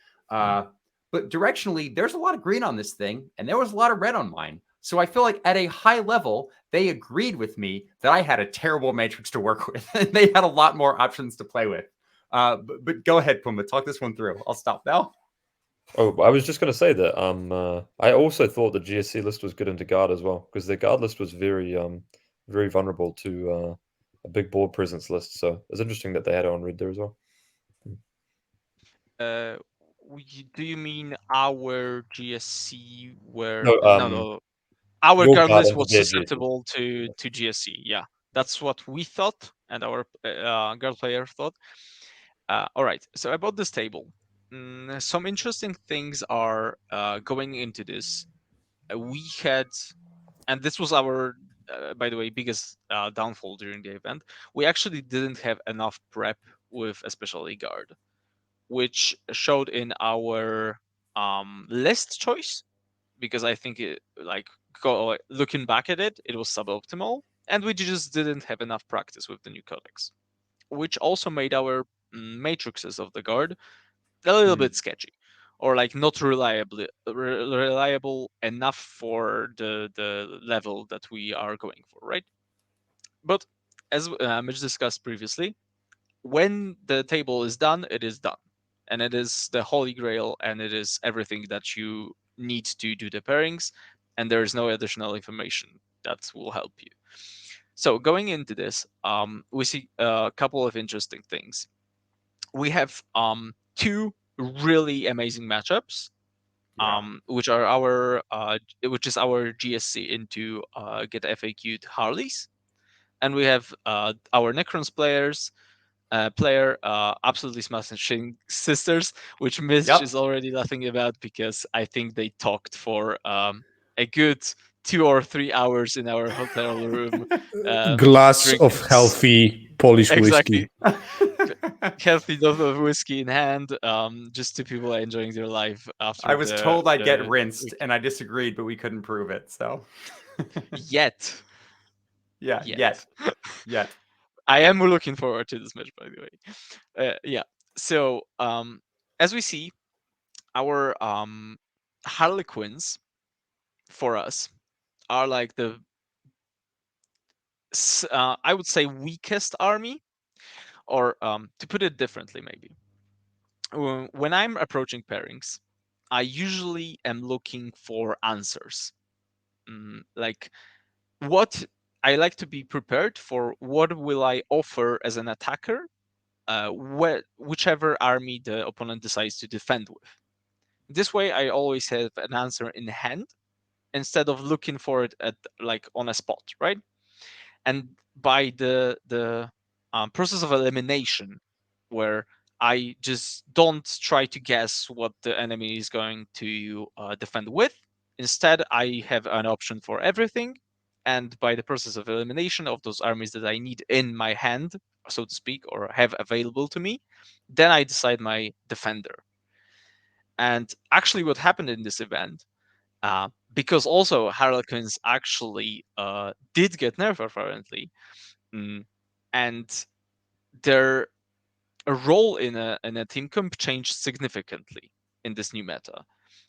Speaker 2: But directionally, there's a lot of green on this thing, and there was a lot of red on mine. So I feel like at a high level, they agreed with me that I had a terrible matrix to work with. And they had a lot more options to play with. But go ahead, Pumba, talk this one through. I'll stop now.
Speaker 3: Oh, I was just going to say that I also thought the GSC list was good into guard as well because their guard list was very vulnerable to a big board presence list. So it's interesting that they had it on red there as well.
Speaker 4: Do you mean our GSC where
Speaker 3: No,
Speaker 4: no, our
Speaker 3: your
Speaker 4: guard
Speaker 3: guard
Speaker 4: list
Speaker 3: into
Speaker 4: was
Speaker 3: their GSC.
Speaker 4: susceptible to GSC? Yeah, that's what we thought, and our guard player thought. All right, so about this table, some interesting things are going into this. We had, and this was our, by the way, biggest downfall during the event. We actually didn't have enough prep with especially guard, which showed in our list choice, because I think it, like, looking back at it, it was suboptimal, and we just didn't have enough practice with the new codex, which also made our matrices of the guard a little bit sketchy, or like not reliable enough for the level that we are going for, right? But as Mitch discussed previously, when the table is done, it is done, and it is the holy grail, and it is everything that you need to do the pairings, and there is no additional information that will help you. So going into this, we see a couple of interesting things. We have two really amazing matchups, which are which is our GSC into get FAQ'd Harleys, and we have our Necrons player absolutely smashing sisters, which Mitch is already laughing about because I think they talked for a good 2 or 3 hours in our hotel room.
Speaker 1: Glass
Speaker 4: drinking
Speaker 1: of healthy Polish
Speaker 4: exactly
Speaker 1: whiskey.
Speaker 4: healthy dose of whiskey in hand, just two people enjoying their life after
Speaker 2: I was told I'd get rinsed, and I disagreed, but we couldn't prove it. So
Speaker 4: yet.
Speaker 2: yet.
Speaker 4: I am looking forward to this match, by the way. Yeah. So as we see, our Harlequins for us are like the I would say weakest army, or to put it differently, maybe. When I'm approaching pairings, I usually am looking for answers. Like, what I like to be prepared for. What will I offer as an attacker? Whichever army the opponent decides to defend with. This way, I always have an answer in hand instead of looking for it at like on a spot, right? And by the process of elimination, where I just don't try to guess what the enemy is going to defend with. Instead, I have an option for everything. And by the process of elimination of those armies that I need in my hand, so to speak, or have available to me, then I decide my defender. And actually, what happened in this event, because also Harlequins actually did get nerfed apparently, and their role in a team comp changed significantly in this new meta.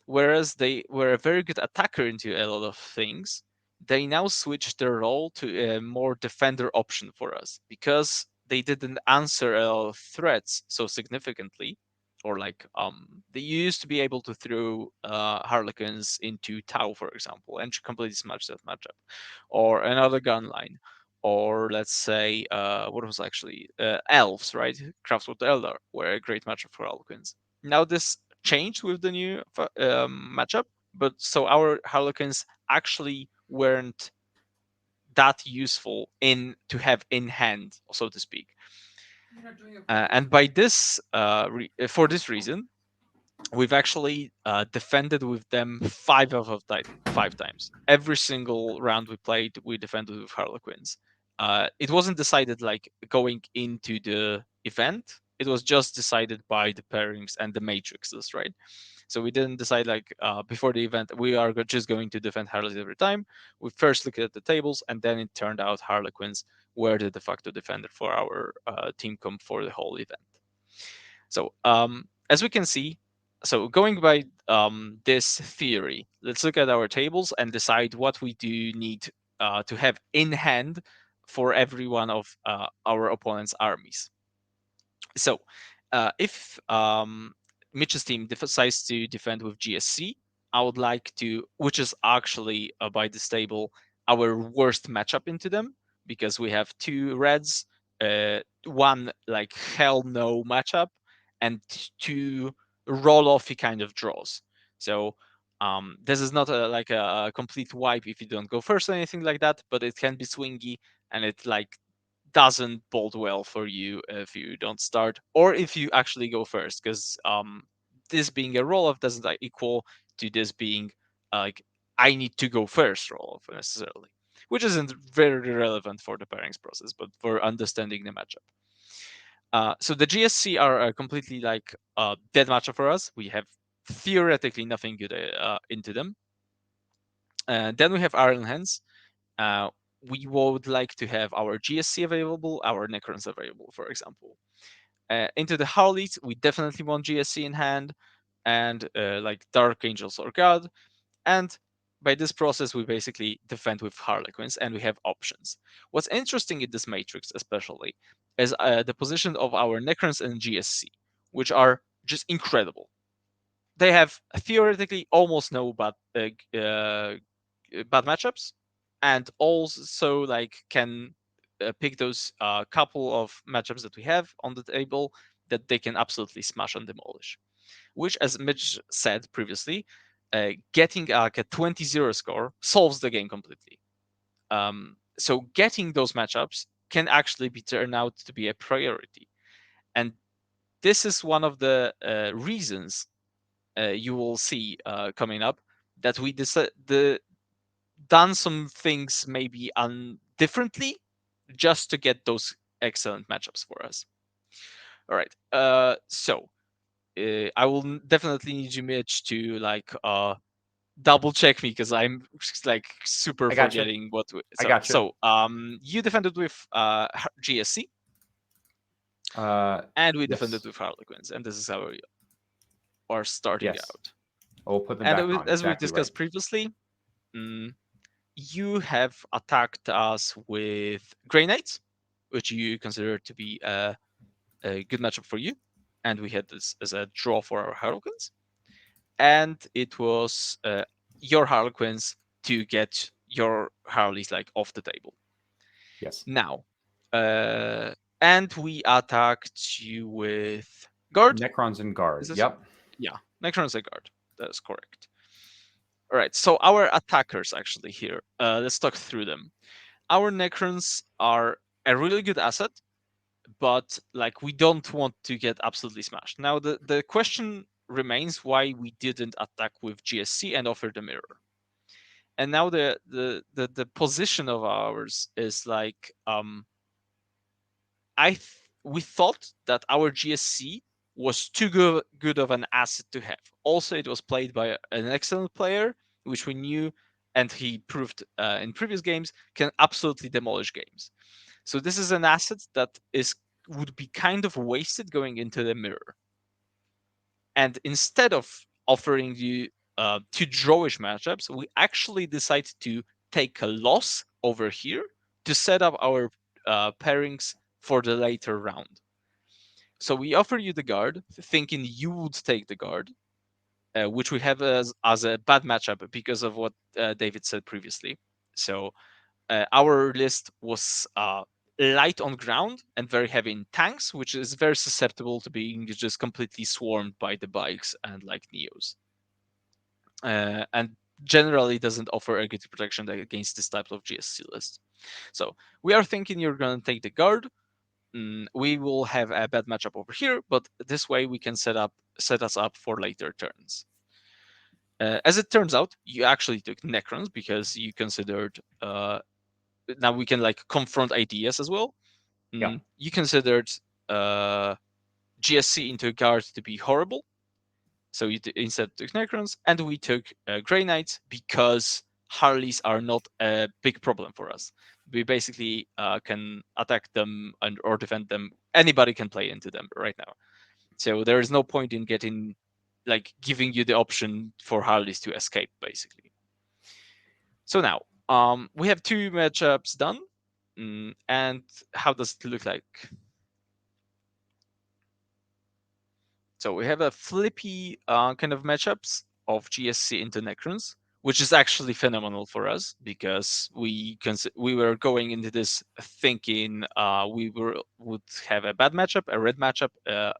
Speaker 4: Whereas they were a very good attacker into a lot of things, they now switched their role to a more defender option for us because they didn't answer a lot of threats so significantly. or like they used to be able to throw Harlequins into Tau, for example, and completely smash that matchup, or another gun line, or let's say what was actually elves, right? Craftswood Elder were a great matchup for Harlequins. Now this changed with the new matchup, but so our Harlequins actually weren't that useful in to have in hand, so to speak. And by this, for this reason, we've actually defended with them 5 times. Every single round we played, we defended with Harlequins. It wasn't decided like going into the event. It was just decided by the pairings and the matrices, right? So we didn't decide like before the event we are just going to defend Harleys every time. We first looked at the tables, and then it turned out Harlequins were the de facto defender for our team comp for the whole event. So as we can see, so going by this theory, let's look at our tables and decide what we do need to have in hand for every one of our opponent's armies. So if Mitch's team decides to defend with GSC, I would like to, which is actually by this table our worst matchup into them, because we have 2 reds, one like hell no matchup, and 2 roll offy kind of draws. So this is not like a complete wipe if you don't go first or anything like that, but it can be swingy, and it like doesn't bode well for you if you don't start, or if you actually go first, because this being a roll off doesn't like equal to this being like I need to go first roll off necessarily, which isn't very relevant for the pairings process, but for understanding the matchup. So the GSC are a completely like dead matchup for us. We have theoretically nothing good into them. Then we have Iron Hands. We would like to have our GSC available, our Necrons available, for example. Into the Harleys, we definitely want GSC in hand, and like Dark Angels or God. And by this process, we basically defend with Harlequins, and we have options. What's interesting in this matrix, especially, is the position of our Necrons and GSC, which are just incredible. They have theoretically almost no bad matchups, and also like can pick those couple of matchups that we have on the table that they can absolutely smash and demolish. Which, as Mitch said previously, getting like a 20-0 score solves the game completely. So getting those matchups can actually be turned out to be a priority, and this is one of the reasons you will see coming up that we done some things maybe differently just to get those excellent matchups for us. All right. So I will definitely need you, Mitch, to like double check me, because I'm like super
Speaker 2: I gotcha.
Speaker 4: forgetting what.
Speaker 2: I gotcha.
Speaker 4: So you defended with GSC, and we defended
Speaker 2: Yes.
Speaker 4: with Harlequins, and this is how we are starting
Speaker 2: Yes.
Speaker 4: out.
Speaker 2: We'll put them
Speaker 4: And
Speaker 2: back on.
Speaker 4: as we've
Speaker 2: Exactly
Speaker 4: discussed
Speaker 2: right.
Speaker 4: previously, you have attacked us with Grey Knights, which you consider to be a good matchup for you. And we had this as a draw for our Harlequins. And it was your Harlequins to get your Harleys like off the table.
Speaker 2: Yes.
Speaker 4: Now, and we attacked you with Guard.
Speaker 2: Necrons and Guard.
Speaker 4: Is this?
Speaker 2: Yep.
Speaker 4: Yeah, Necrons and Guard. That is correct. All right, so our attackers actually here. Let's talk through them. Our Necrons are a really good asset, but like we don't want to get absolutely smashed. Now the question remains why we didn't attack with GSC and offer the mirror. And now the position of ours is like we thought that our GSC was too good of an asset to have. Also, it was played by an excellent player, which we knew, and he proved in previous games can absolutely demolish games. So this is an asset that would be kind of wasted going into the mirror. And instead of offering you 2 drawish matchups, we actually decided to take a loss over here to set up our pairings for the later round. So we offer you the guard, thinking you would take the guard, which we have as a bad matchup because of what David said previously. So our list was light on ground and very heavy in tanks, which is very susceptible to being just completely swarmed by the bikes and like Neos. And generally doesn't offer a good protection against this type of GSC list. So we are thinking you're going to take the guard. We will have a bad matchup over here, but this way we can set us up for later turns. As it turns out, you actually took Necrons because you considered. Now we can like confront ideas as well.
Speaker 2: Yeah.
Speaker 4: You considered GSC into guard to be horrible, so you instead took Necrons, and we took Grey Knights because Harleys are not a big problem for us. We basically can attack them or defend them. Anybody can play into them right now. So there is no point in giving you the option for Harleys to escape, basically. So now we have 2 matchups done. And how does it look like? So we have a flippy kind of matchups of GSC into Necrons, which is actually phenomenal for us because we were going into this thinking would have a bad matchup, a red matchup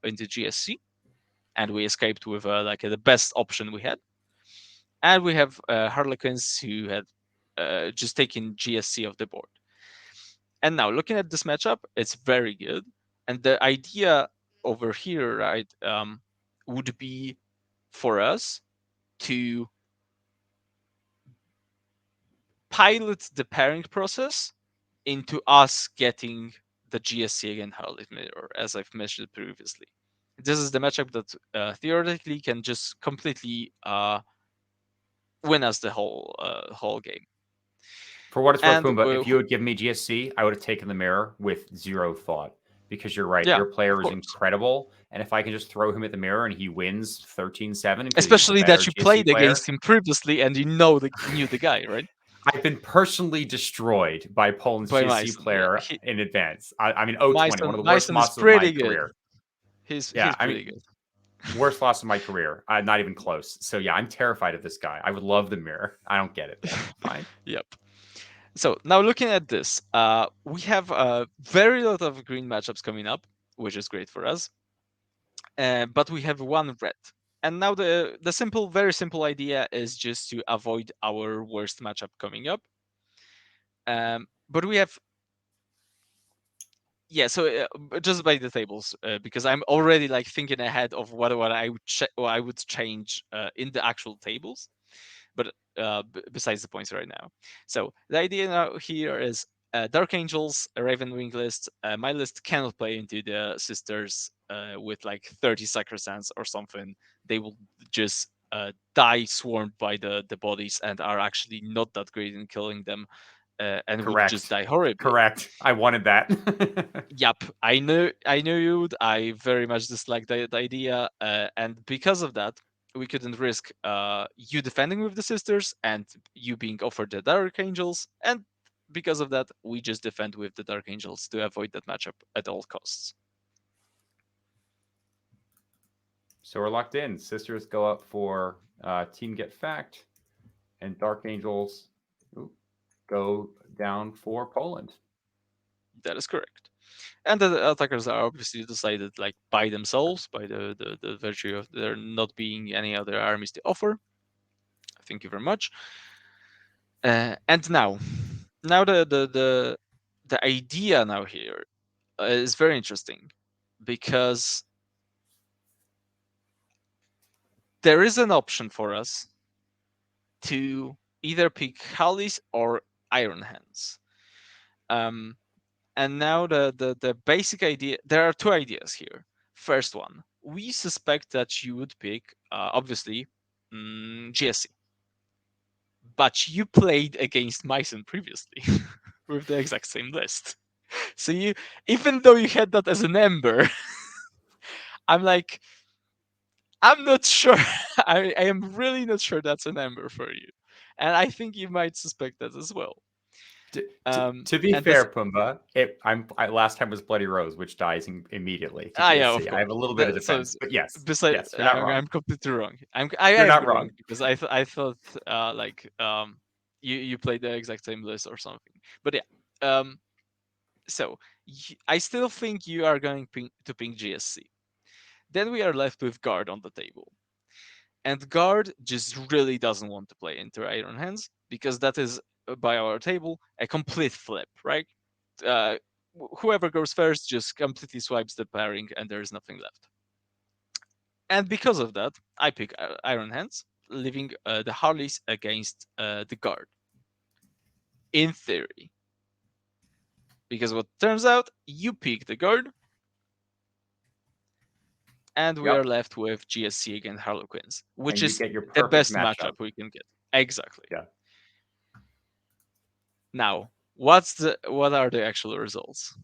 Speaker 4: into GSC, and we escaped with the best option we had. And we have Harlequins who had just taken GSC off the board. And now looking at this matchup, it's very good. And the idea over here, right, would be for us to pilot the pairing process into us getting the GSC again Harley Mirror, as I've mentioned previously. This is the matchup that theoretically can just completely win us the whole game.
Speaker 2: For what it's worth,
Speaker 4: And
Speaker 2: Pumba, if you had given me GSC, I would have taken the mirror with zero thought. Because you're right,
Speaker 4: Yeah,
Speaker 2: your player
Speaker 4: of
Speaker 2: is
Speaker 4: course.
Speaker 2: incredible. And if I can just throw him at the mirror and he wins 13-7,
Speaker 4: Especially that you
Speaker 2: GSC
Speaker 4: played
Speaker 2: player,
Speaker 4: against him previously and you knew the guy, right?
Speaker 2: I've been personally destroyed by Poland's
Speaker 4: By
Speaker 2: GSC
Speaker 4: Meissen,
Speaker 2: player
Speaker 4: yeah.
Speaker 2: in advance. I mean, 0-20, one of the worst
Speaker 4: Meissen is
Speaker 2: losses of my
Speaker 4: pretty good.
Speaker 2: career.
Speaker 4: He's
Speaker 2: Yeah, I
Speaker 4: pretty
Speaker 2: mean,
Speaker 4: good.
Speaker 2: worst loss of my career. Not even close. So yeah, I'm terrified of this guy. I would love the mirror. I don't get it. Fine.
Speaker 4: Yep. So now looking at this, we have a very lot of green matchups coming up, which is great for us. But we have 1 red. And now the very simple idea is just to avoid our worst matchup coming up. But we have so just by the tables, because I'm already like thinking ahead of what I would change in the actual tables. But besides the points right now. So the idea now here is Dark Angels, a Raven Wing list. My list cannot play into the sisters with like 30 Sacrosands or something. They will just die swarmed by the bodies and are actually not that great in killing them and would just die horribly.
Speaker 2: Correct. I wanted that.
Speaker 4: Yep, I know you would. I very much dislike the idea, and because of that, we couldn't risk you defending with the sisters and you being offered the Dark Angels, and because of that, we just defend with the Dark Angels to avoid that matchup at all costs.
Speaker 2: So we're locked in. Sisters go up for Team Get Fact, and Dark Angels go down for Poland.
Speaker 4: That is correct. And the attackers are obviously decided like by themselves, by the virtue of there not being any other armies to offer. Thank you very much. And now the idea now here is very interesting because there is an option for us to either pick Harleys or Iron Hands. And now the basic idea, there are 2 ideas here. First one, we suspect that you would pick obviously GSC, but you played against Meissen previously with the exact same list. So you, even though you had that as an ember, I'm not sure. I am really not sure that's an ember for you, and I think you might suspect that as well.
Speaker 2: To be
Speaker 4: and
Speaker 2: fair, Pumba, last time was Bloody Rose, which dies immediately. To
Speaker 4: yeah, of
Speaker 2: GSC. I
Speaker 4: course.
Speaker 2: have a little bit of
Speaker 4: So
Speaker 2: defense, but yes,
Speaker 4: besides,
Speaker 2: yes, you're not wrong.
Speaker 4: I'm completely wrong. I
Speaker 2: You're
Speaker 4: am
Speaker 2: not
Speaker 4: wrong
Speaker 2: wrong.
Speaker 4: because I thought you played the exact same list or something. But yeah, so I still think you are going to ping GSC. Then we are left with guard on the table. And guard just really doesn't want to play into Iron Hands because that is, by our table, a complete flip, right? Whoever goes first just completely swipes the pairing and there's nothing left. And because of that, I pick Iron Hands, leaving the Harleys against the guard. In theory. Because what turns out, you pick the guard, and we are left with GSC against Harlequins, which
Speaker 2: And you
Speaker 4: is
Speaker 2: get your
Speaker 4: the
Speaker 2: perfect
Speaker 4: best
Speaker 2: matchup.
Speaker 4: matchup we can get. Exactly.
Speaker 2: Yeah.
Speaker 4: Now, what are the actual results?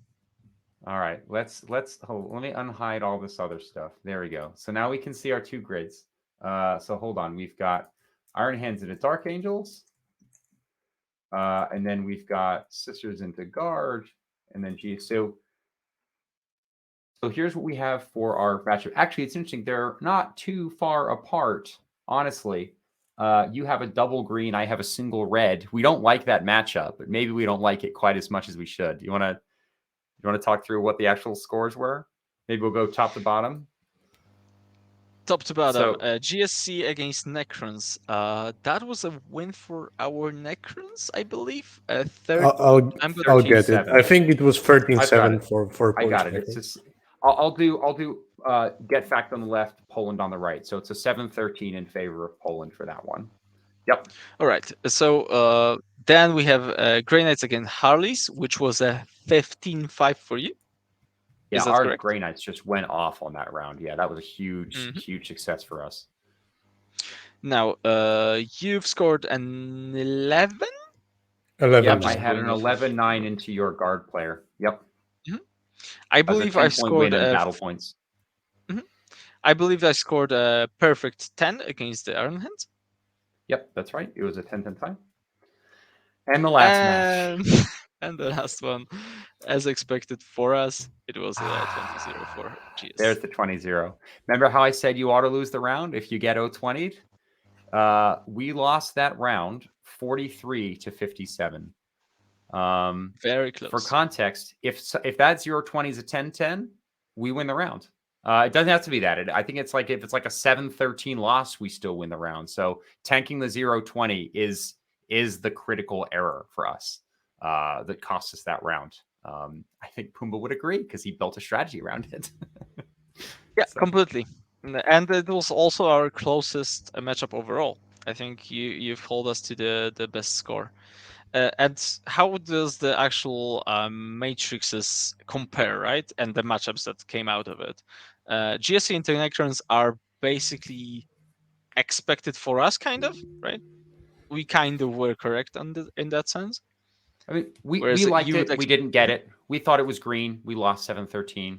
Speaker 2: All right, let me unhide all this other stuff. There we go. So now we can see our two grids. So hold on, we've got Iron Hands into Dark Angels, and then we've got Sisters into Guard, and then G. So here's what we have for our matchup. Actually, it's interesting. They're not too far apart, honestly. You have a double green. I have a single red. We don't like that matchup, but maybe we don't like it quite as much as we should. You want to talk through what the actual scores were? Maybe we'll go top to bottom.
Speaker 4: Top to bottom,
Speaker 2: So-
Speaker 4: GSC against Necrons. That was a win for our Necrons, I believe.
Speaker 1: I'll get it.
Speaker 2: 13-7.
Speaker 1: I think it was
Speaker 2: I've got
Speaker 1: 13-7
Speaker 2: it.
Speaker 1: for
Speaker 2: I
Speaker 1: Polish
Speaker 2: got it. It's
Speaker 1: Necrons.
Speaker 2: just I'll do get fact on the left, Poland on the right. So it's a 7-13 in favor of Poland for that one. Yep.
Speaker 4: All right. So then we have Grey Knights against Harleys, which was a 15-5 for you.
Speaker 2: Yeah,
Speaker 4: Is that
Speaker 2: our
Speaker 4: correct?
Speaker 2: Grey Knights just went off on that round. Yeah, that was a huge,
Speaker 4: Mhm.
Speaker 2: huge success for us.
Speaker 4: Now, you've scored an 11?
Speaker 1: 11.
Speaker 2: Yep, I
Speaker 4: just
Speaker 2: had an
Speaker 4: going off-
Speaker 2: 11-9 into your guard player. Yep.
Speaker 4: I
Speaker 2: That was a
Speaker 4: believe I
Speaker 2: 10-point win
Speaker 4: scored
Speaker 2: and battle points.
Speaker 4: I believe I scored a perfect 10 against the Iron Hands.
Speaker 2: Yep, that's right. It was a 10-10 time. And the last match.
Speaker 4: And the last one, as expected for us, it was 20-0 for GS.
Speaker 2: There's the 20-0. Remember how I said you ought to lose the round if you get 0-20'd? We lost that round 43-57.
Speaker 4: Very close.
Speaker 2: For context, if that 0-20 is a 10-10, we win the round. It doesn't have to be that. I think it's like if it's like a 7-13 loss, we still win the round. So tanking the 0-20 is the critical error for us that cost us that round. I think Pumba would agree because he built a strategy around it.
Speaker 4: Yeah, completely. And it was also our closest matchup overall. I think you've held us to the best score. And how does the actual matrices compare, right? And the matchups that came out of it. GSC and Necrons are basically expected for us, kind of, right? We kind of were correct in that sense.
Speaker 2: I mean, we
Speaker 4: Whereas
Speaker 2: liked
Speaker 4: you would
Speaker 2: it. We didn't get it. We thought it was green. We lost 7-13.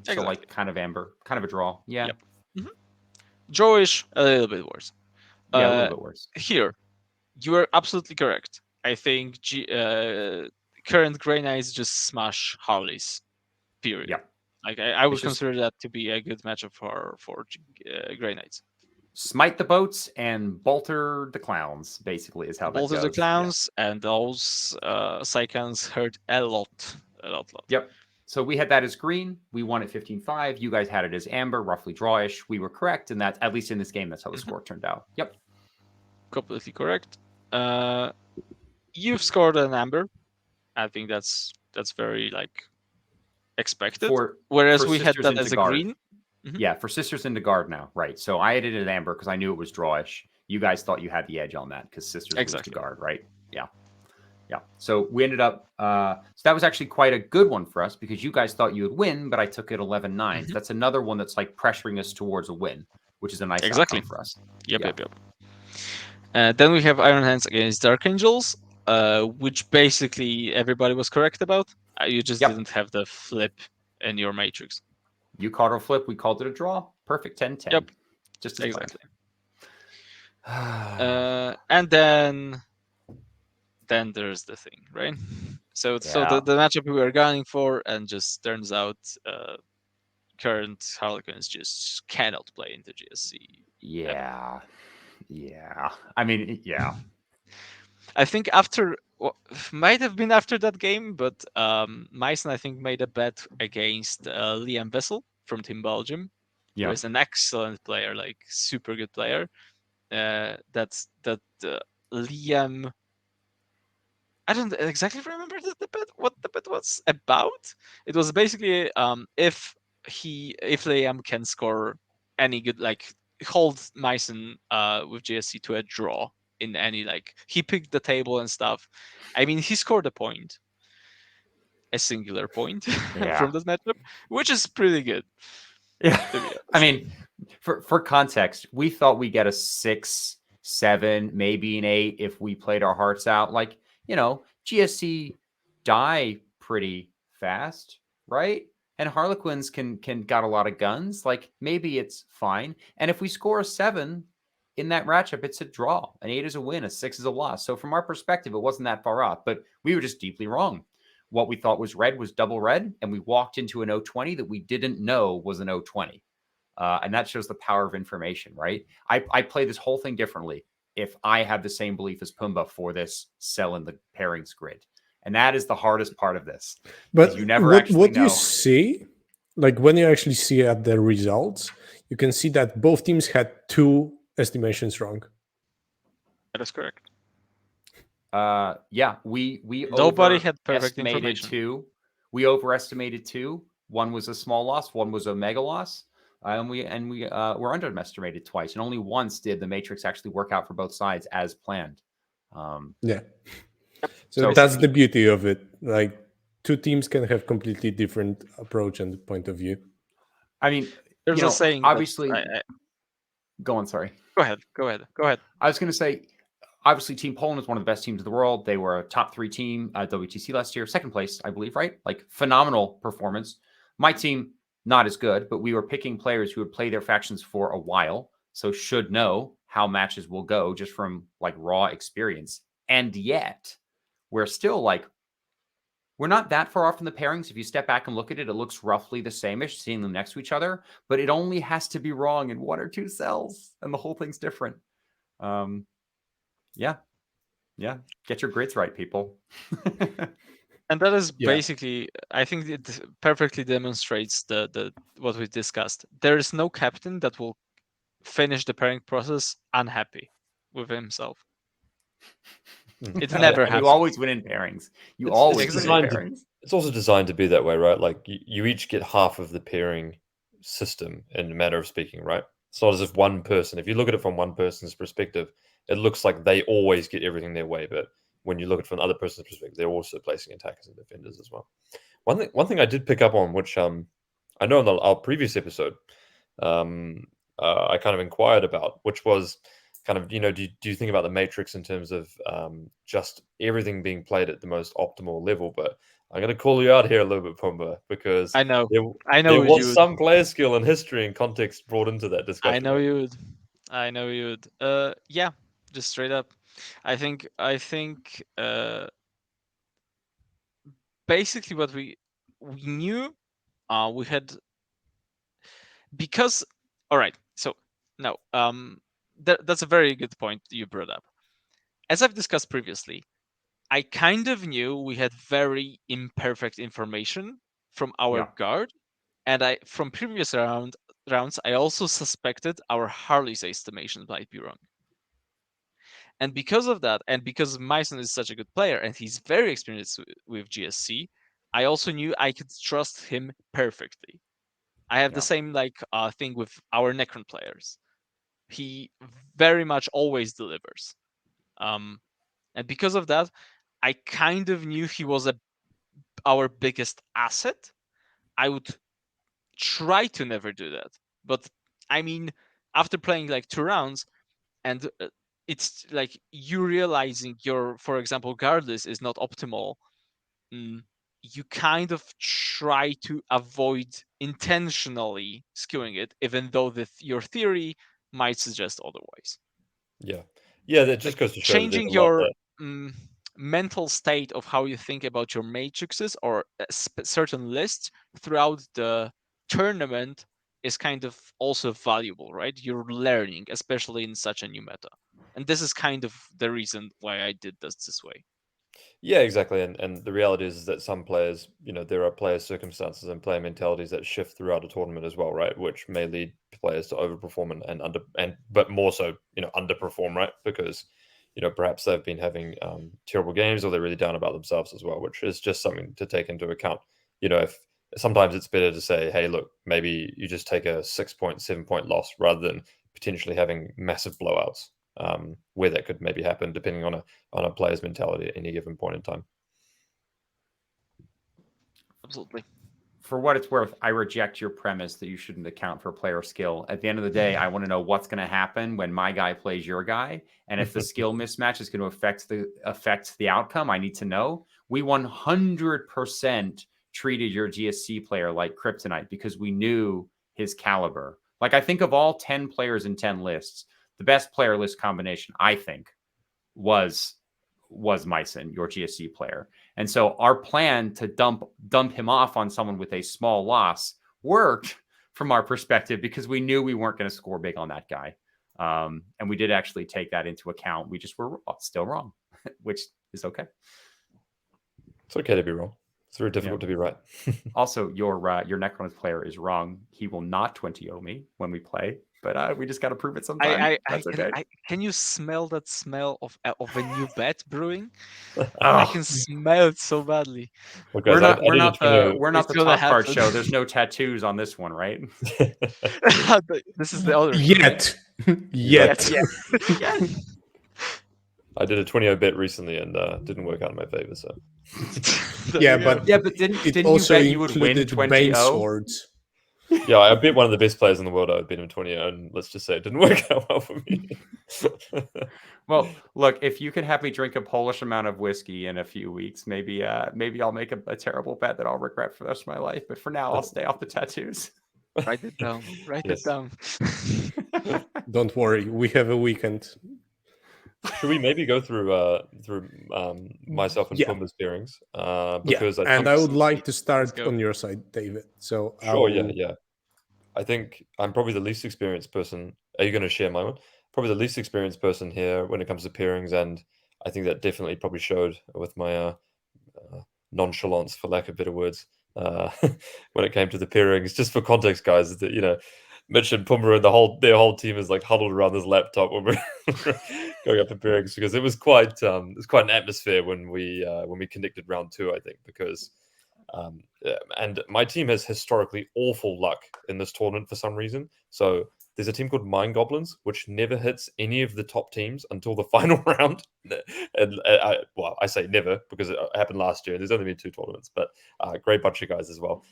Speaker 2: So
Speaker 4: Exactly.
Speaker 2: like kind of amber, kind of a draw. Yeah.
Speaker 4: Yep. Drawish, a little bit worse.
Speaker 2: Yeah, a little bit worse.
Speaker 4: Here, you are absolutely correct. I think current Grey Knights just smash Harleys. Period.
Speaker 2: Yep.
Speaker 4: Like I would
Speaker 2: It's just-
Speaker 4: consider that to be a good matchup for Grey Knights.
Speaker 2: Smite the boats and bolter the clowns, basically, is how that
Speaker 4: Bolter
Speaker 2: goes.
Speaker 4: the clowns and those Psychons hurt a lot.
Speaker 2: Yep. So we had that as green. We won at 15-5. You guys had it as amber, roughly drawish. We were correct, and that, at least in this game, that's how the score turned out. Yep.
Speaker 4: Completely correct. You've scored an amber. I think that's very expected. Whereas
Speaker 2: for
Speaker 4: we had
Speaker 2: Sisters
Speaker 4: that
Speaker 2: into
Speaker 4: as a
Speaker 2: Guard.
Speaker 4: green.
Speaker 2: Yeah, for Sisters into Guard now. Right. So I had it at amber because I knew it was drawish. You guys thought you had the edge on that because Sisters was to Guard, right? Yeah. Yeah. So we ended up, so that was actually quite a good one for us because you guys thought you would win, but I took it 11-9. So that's another one that's like pressuring us towards a win, which is a nice outcome for us.
Speaker 4: Yep. Then we have Iron Hands against Dark Angels, which basically everybody was correct about. You just didn't have the flip in your matrix.
Speaker 2: You called it a flip. We called it a draw. Perfect 10-10.
Speaker 4: Yep.
Speaker 2: Just as
Speaker 4: exactly. And then there's the thing, right? So
Speaker 2: Yeah.
Speaker 4: the matchup we were gunning for, and just turns out current Harlequins just cannot play into GSC.
Speaker 2: Yeah. Yeah. I mean, yeah.
Speaker 4: I think after might have been after that game, but Meissen I think made a bet against Liam Vessel from Team Belgium, who
Speaker 2: Yeah.
Speaker 4: is an excellent player, like super good player. That Liam. I don't exactly remember the bet, what the bet was about. It was basically if Liam can score any good, like hold Meissen with GSC to a draw in any, like he picked the table and stuff. I mean, he scored a singular point
Speaker 2: Yeah.
Speaker 4: from this matchup, which is pretty good.
Speaker 2: Yeah.
Speaker 4: To be
Speaker 2: I
Speaker 4: honest.
Speaker 2: mean, for context, we thought we get a 6, 7, maybe an 8 if we played our hearts out. Like, GSC die pretty fast, right? And Harlequins can got a lot of guns. Like, maybe it's fine. And if we score a 7 in that matchup, it's a draw. An 8 is a win, a 6 is a loss. So from our perspective, it wasn't that far off, but we were just deeply wrong. What we thought was red was double red, and we walked into an 0-20 that we didn't know was an 0-20. And that shows the power of information, right? I play this whole thing differently if I have the same belief as Pumba for this cell in the pairings grid. And that is the hardest part of this.
Speaker 1: But
Speaker 2: You never
Speaker 1: what
Speaker 2: actually know.
Speaker 1: you see, like when you actually see at the results, you can see that both teams had 2 estimations wrong.
Speaker 4: That is correct.
Speaker 2: Yeah, we
Speaker 4: Nobody had perfect
Speaker 2: overestimated
Speaker 4: information.
Speaker 2: 2. We overestimated 2. One was a small loss, one was a mega loss. And we were underestimated twice, and only once did the matrix actually work out for both sides as planned.
Speaker 1: Yeah. So
Speaker 2: So-
Speaker 1: that's the beauty of it. Like 2 teams can have completely different approach and point of view.
Speaker 2: I mean,
Speaker 4: There's a saying that
Speaker 2: obviously. Go on, sorry.
Speaker 4: Go ahead.
Speaker 2: I was going to say, obviously, Team Poland is one of the best teams in the world. They were a top 3 team at WTC last year, second place, I believe, right? Like phenomenal performance. My team, not as good, but we were picking players who would play their factions for a while, so should know how matches will go just from like raw experience. And yet, we're still like, we're not that far off from the pairings. If you step back and look at it, it looks roughly the same-ish, seeing them next to each other, but it only has to be wrong in 1 or 2 cells, and the whole thing's different. Yeah. Get your grids right, people.
Speaker 4: And that is
Speaker 1: Yeah.
Speaker 4: basically, I think it perfectly demonstrates the what we discussed. There is no captain that will finish the pairing process unhappy with himself. It never
Speaker 2: And
Speaker 4: happens.
Speaker 2: you always win in pairings. You
Speaker 3: It's
Speaker 2: always win in
Speaker 3: designed to-
Speaker 2: pairings.
Speaker 3: It's also designed to be that way, right? Like you each get half of the pairing system in a matter of speaking, right? It's not as if one person, if you look at it from one person's perspective, it looks like they always get everything their way. But when you look at it from another person's perspective, they're also placing attackers and defenders as well. One thing I did pick up on, which I know in our previous episode, I kind of inquired about, which was kind of, do you think about the matrix in terms of just everything being played at the most optimal level? But I'm going to call you out here a little bit, Pumba, because
Speaker 4: I know
Speaker 3: there
Speaker 4: you
Speaker 3: was
Speaker 4: would.
Speaker 3: some player skill and history and context brought into that discussion.
Speaker 4: I know you would. Yeah, just straight up. I think basically what we knew, we had, because all right. So now that's a very good point you brought up. As I've discussed previously, I kind of knew we had very imperfect information from our
Speaker 2: Yeah.
Speaker 4: guard, and from previous rounds I also suspected our Harley's estimations might be wrong. And because of that, and because Meissen is such a good player and he's very experienced with GSC, I also knew I could trust him perfectly. I have
Speaker 2: Yeah.
Speaker 4: the same thing with our Necron players. He very much always delivers. And because of that, I kind of knew he was our biggest asset. I would try to never do that. But I mean, after playing like 2 rounds, and it's like you realizing your, for example, guard list is not optimal, you kind of try to avoid intentionally skewing it, even though your theory might suggest otherwise.
Speaker 3: Yeah, that just goes to show that there's
Speaker 4: Changing
Speaker 3: a lot
Speaker 4: your
Speaker 3: that...
Speaker 4: mental state of how you think about your matrices or certain lists throughout the tournament is kind of also valuable, right? You're learning, especially in such a new meta. And this is kind of the reason why I did this way.
Speaker 3: Yeah, exactly. And the reality is that some players, there are player circumstances and player mentalities that shift throughout a tournament as well, right? Which may lead players to overperform but more so, underperform, right? Because, perhaps they've been having terrible games or they're really down about themselves as well, which is just something to take into account. If sometimes it's better to say, hey, look, maybe you just take a 6-point, 7-point loss rather than potentially having massive blowouts. Where that could maybe happen depending on a player's mentality at any given point in time.
Speaker 4: Absolutely.
Speaker 2: For what it's worth, I reject your premise that you shouldn't account for player skill. At the end of the day, I want to know what's going to happen when my guy plays your guy, and if the skill mismatch is going to affect the outcome. I need to know. We 100% treated your GSC player like kryptonite because we knew his caliber. Like, I think of all 10 players in 10 lists, the best player list combination, I think, was Myson, your GSC player. And so our plan to dump him off on someone with a small loss worked from our perspective because we knew we weren't going to score big on that guy. And we did actually take that into account. We just were still wrong, which is okay.
Speaker 3: It's okay to be wrong. It's very difficult to be right.
Speaker 2: Also, your Necron's player is wrong. He will not 20-0 me when we play, but we just got to prove it sometime. That's okay.
Speaker 4: Can you smell that smell of a new bet brewing? I can smell it so badly.
Speaker 3: Well, guys,
Speaker 2: we're not the top card
Speaker 4: happen.
Speaker 2: show. There's no tattoos on this one, right?
Speaker 4: This is the other
Speaker 1: Yet.
Speaker 4: Yes.
Speaker 3: I did a 20-0 bet recently and didn't work out in my favor. So
Speaker 1: but
Speaker 2: didn't
Speaker 1: it
Speaker 2: you
Speaker 1: also
Speaker 2: bet you would win
Speaker 1: included bane
Speaker 2: 20-0?
Speaker 1: swords.
Speaker 3: yeah, I bet one of the best players in the world. I've been in 20-0, and let's just say it didn't work out well for me.
Speaker 2: Well, look, if you can have me drink a Polish amount of whiskey in a few weeks, maybe I'll make a terrible bet that I'll regret for the rest of my life. But for now, I'll stay off the tattoos.
Speaker 4: Write it down. Write it down.
Speaker 1: Don't worry, we have a weekend.
Speaker 3: Should we maybe go through myself and Pumba's pairings? Because
Speaker 1: I would like to start on your side, David. So
Speaker 3: sure, yeah. I think I'm probably the least experienced person. Are you going to share my one? Probably the least experienced person here when it comes to pairings, and I think that definitely probably showed with my nonchalance, for lack of better words, when it came to the pairings. Just for context, guys, that Mitch and Pumba and their whole team is like huddled around this laptop when we're going up for pairings, because it was quite an atmosphere when we connected round 2, I think, because and my team has historically awful luck in this tournament for some reason. So there's a team called Mind Goblins, which never hits any of the top teams until the final round. And I say never because it happened last year. There's only been 2 tournaments, but great bunch of guys as well.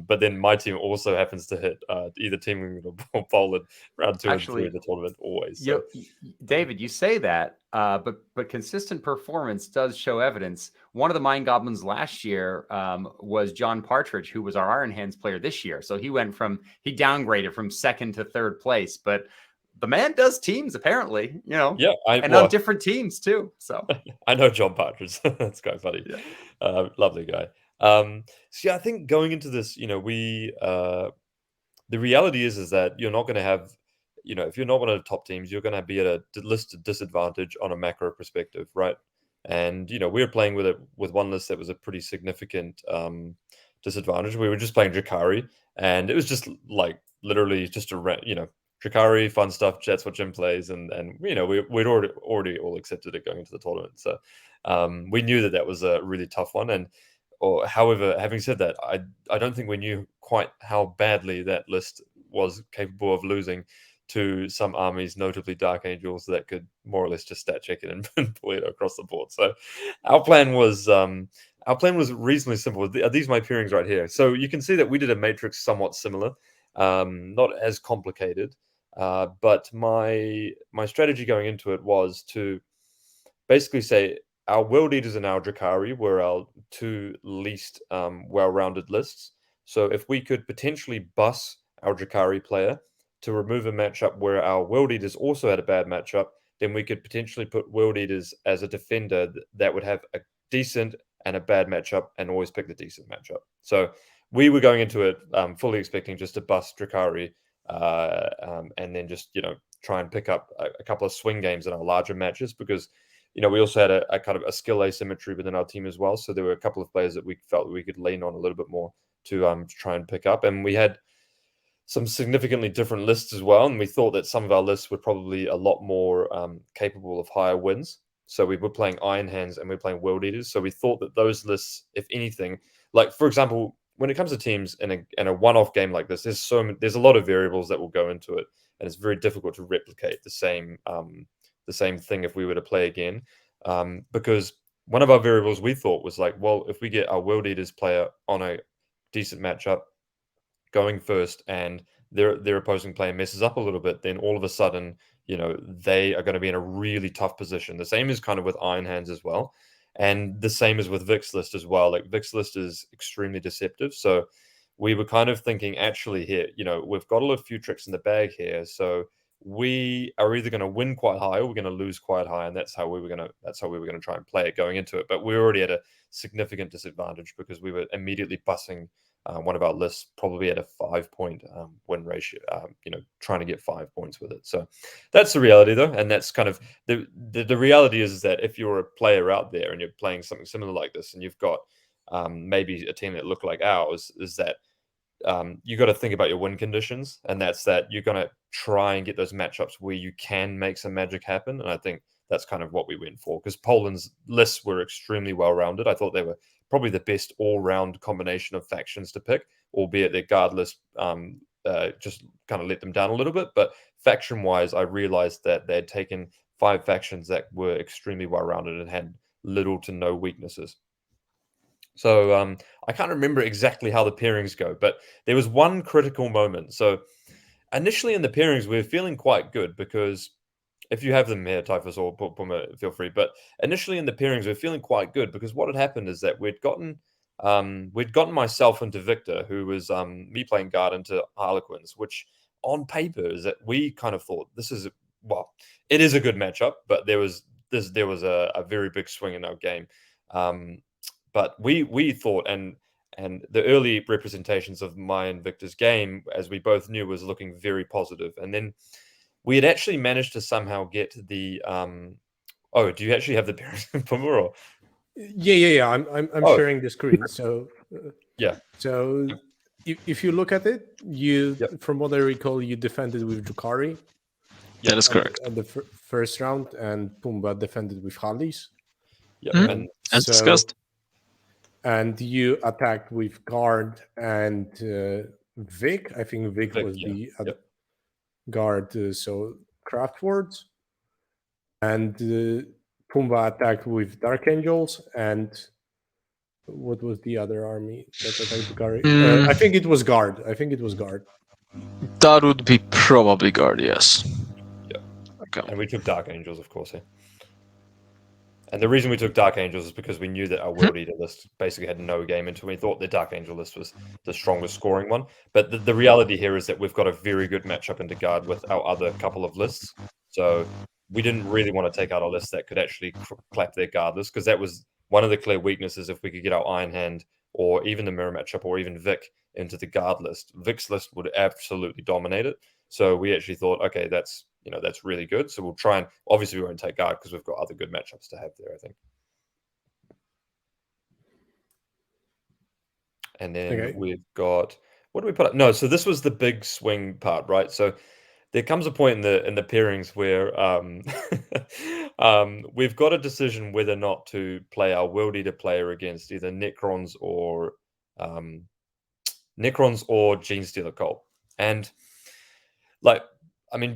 Speaker 3: But then my team also happens to hit either Team England or Poland round 2 and 3 of the tournament always. So.
Speaker 2: David, you say that, but consistent performance does show evidence. One of the Mind Goblins last year was John Partridge, who was our Iron Hands player this year. So he downgraded from 2nd to 3rd place, but the man does teams apparently, on different teams too. So
Speaker 3: I know John Partridge. That's quite funny. Yeah. Lovely guy. So I think going into this, the reality is that you're not going to have, if you're not one of the top teams, you're going to be at a listed disadvantage on a macro perspective, right? And we were playing with one list that was a pretty significant disadvantage. We were just playing Drakari, and it was just like literally just Drakari, fun stuff. That's what Jim plays, and we'd already all accepted it going into the tournament. So we knew that was a really tough one. However, having said that, I don't think we knew quite how badly that list was capable of losing to some armies, notably Dark Angels, that could more or less just stat check it and pull it across the board. So our plan was reasonably simple. These are my pairings right here. So you can see that we did a matrix somewhat similar, not as complicated, but my strategy going into it was to basically say our World Eaters and our Drakari were our 2 least well-rounded lists. So if we could potentially bus our Drakari player to remove a matchup where our World Eaters also had a bad matchup, then we could potentially put World Eaters as a defender that would have a decent and a bad matchup and always pick the decent matchup. So we were going into it fully expecting just to bust Drakari and then just, try and pick up a couple of swing games in our larger matches because, we also had a kind of a skill asymmetry within our team as well. So there were a couple of players that we felt we could lean on a little bit more to try and pick up. And we had some significantly different lists as well. And we thought that some of our lists were probably a lot more capable of higher wins. So we were playing Iron Hands and we were playing World Eaters. So we thought that those lists, if anything, like for example, when it comes to teams in a one-off game like this, there's a lot of variables that will go into it, and it's very difficult to replicate the same thing if we were to play again. Because one of our variables we thought was like, well, if we get our World Eaters player on a decent matchup going first and their opposing player messes up a little bit, then all of a sudden, they are going to be in a really tough position. The same is kind of with Iron Hands as well. And the same is with Vic's list as well. Like Vic's list is extremely deceptive. So we were kind of thinking, actually, here, we've got a few tricks in the bag here. So we are either going to win quite high or we're going to lose quite high, and that's how we were going to try and play it going into it. But we already had a significant disadvantage because we were immediately bussing one of our lists probably at a 5-point win ratio, trying to get 5 points with it. So that's the reality, though, and that's kind of the reality is that if you're a player out there and you're playing something similar like this, and you've got maybe a team that look like ours, is that you got to think about your win conditions, and that's that you're going to try and get those matchups where you can make some magic happen. And I think that's kind of what we went for, because Poland's lists were extremely well-rounded. I thought they were probably the best all-round combination of factions to pick, albeit their guard list just kind of let them down a little bit. But faction-wise, I realized that they had taken 5 factions that were extremely well-rounded and had little to no weaknesses. So I can't remember exactly how the pairings go, but there was one critical moment. So initially in the pairings, we were feeling quite good because if you have them here, Typhus or Pumba, feel free. But initially in the pairings, we were feeling quite good because what had happened is that we'd gotten myself into Victor, who was me playing guard into Harlequins, which on paper is that we kind of thought this is it is a good matchup, but there was a very big swing in our game. But we thought, and the early representations of my and Victor's game, as we both knew, was looking very positive. And then we had actually managed to somehow get the oh, do you actually have the pairings in Pumba? Or?
Speaker 1: Yeah. I'm sharing the screen. So
Speaker 3: yeah.
Speaker 1: So if you look at it, from what I recall, you defended with Drakari.
Speaker 4: Yeah, that's correct.
Speaker 1: At the first round, and Pumba defended with Harleys.
Speaker 3: Yeah,
Speaker 4: and as discussed.
Speaker 1: And you attacked with guard and Vic. I think Vic was the other guard, so craft words. And Pumba attacked with Dark Angels. And what was the other army that attacked guard? I think it was guard.
Speaker 4: That would be probably guard, yes.
Speaker 3: Yeah.
Speaker 4: Okay.
Speaker 3: And we took Dark Angels, of course, here. And the reason we took Dark Angels is because we knew that our World Eater list basically had no game into it. We thought the Dark Angel list was the strongest scoring one. But the reality here is that we've got a very good matchup into guard with our other couple of lists. So we didn't really want to take out a list that could actually clap their guard list, because that was one of the clear weaknesses. If we could get our Iron Hand or even the mirror matchup or even Vic into the guard list, Vic's list would absolutely dominate it. So we actually thought, okay, that's really good. So we'll try and obviously we won't take guard because we've got other good matchups to have there, I think. And then we've got, what do we put up? No, so this was the big swing part, right? So there comes a point in the pairings where we've got a decision whether or not to play our World Eater player against either Necrons or Genestealer Cult. And